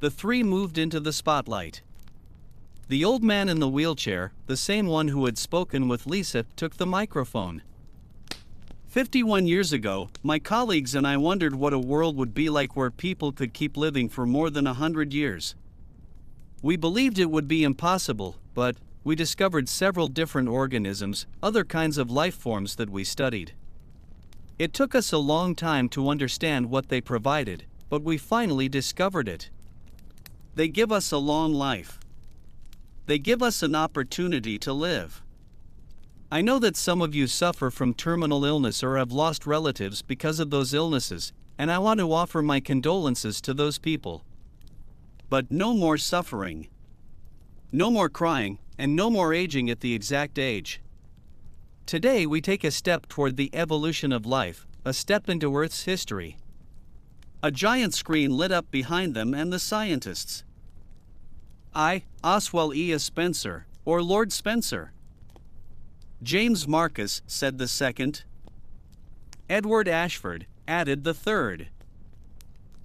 The 3 moved into the spotlight. The old man in the wheelchair, the same one who had spoken with Lisa, took the microphone. 51 years ago, my colleagues and I wondered what a world would be like where people could keep living for more than 100 years. We believed it would be impossible, but we discovered several different organisms, other kinds of life forms that we studied. It took us a long time to understand what they provided, but we finally discovered it. They give us a long life. They give us an opportunity to live. I know that some of you suffer from terminal illness or have lost relatives because of those illnesses, and I want to offer my condolences to those people. But no more suffering. No more crying, and no more aging at the exact age. Today we take a step toward the evolution of life, a step into Earth's history. A giant screen lit up behind them and the scientists. I, Oswell E. Spencer, or Lord Spencer. James Marcus, said the second. Edward Ashford, added the third.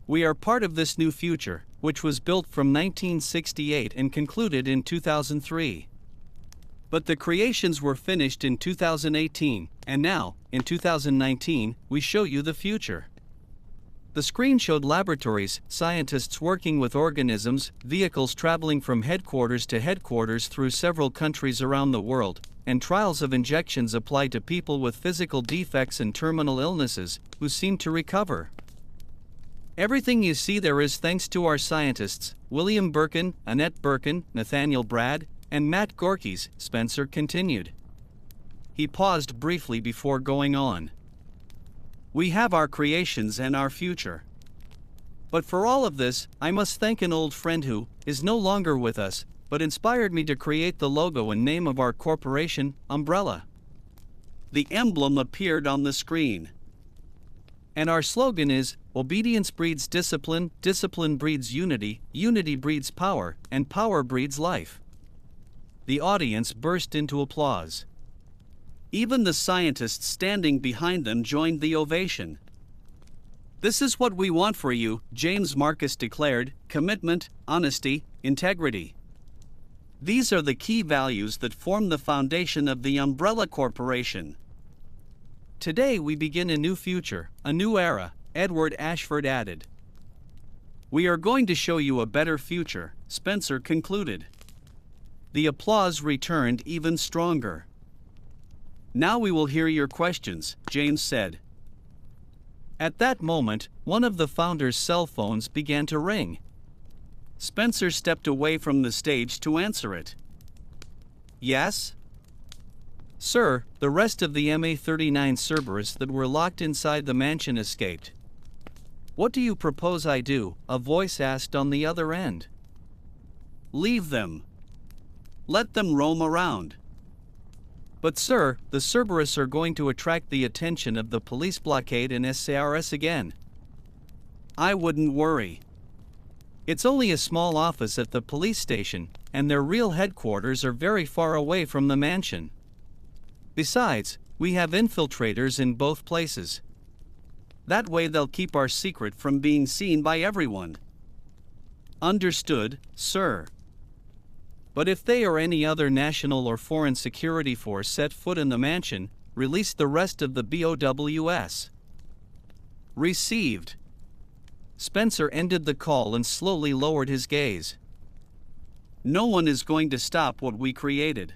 We are part of this new future, which was built from 1968 and concluded in 2003. But the creations were finished in 2018, and now, in 2019, we show you the future. The screen showed laboratories, scientists working with organisms, vehicles traveling from headquarters to headquarters through several countries around the world, and trials of injections applied to people with physical defects and terminal illnesses who seem to recover. Everything you see there is thanks to our scientists, William Birkin, Annette Birkin, Nathaniel Brad, and Matt Gorkis, Spencer continued. He paused briefly before going on. We have our creations and our future. But for all of this, I must thank an old friend who is no longer with us, but inspired me to create the logo and name of our corporation, Umbrella. The emblem appeared on the screen. And our slogan is, obedience breeds discipline, discipline breeds unity, unity breeds power, and power breeds life. The audience burst into applause. Even the scientists standing behind them joined the ovation. This is what we want for you, James Marcus declared, commitment, honesty, integrity. These are the key values that form the foundation of the Umbrella Corporation. Today we begin a new future, a new era, Edward Ashford added. We are going to show you a better future, Spencer concluded. The applause returned even stronger. Now we will hear your questions, James said. At that moment, one of the founders' cell phones began to ring. Spencer stepped away from the stage to answer it. Yes? Sir, the rest of the MA-39 Cerberus that were locked inside the mansion escaped. What do you propose I do? A voice asked on the other end. Leave them. Let them roam around. But sir, the Cerberus are going to attract the attention of the police blockade and SARS again. I wouldn't worry. It's only a small office at the police station, and their real headquarters are very far away from the mansion. Besides, we have infiltrators in both places. That way they'll keep our secret from being seen by everyone. Understood, sir. But if they or any other national or foreign security force set foot in the mansion, release the rest of the BOWS. Received. Spencer ended the call and slowly lowered his gaze. No one is going to stop what we created.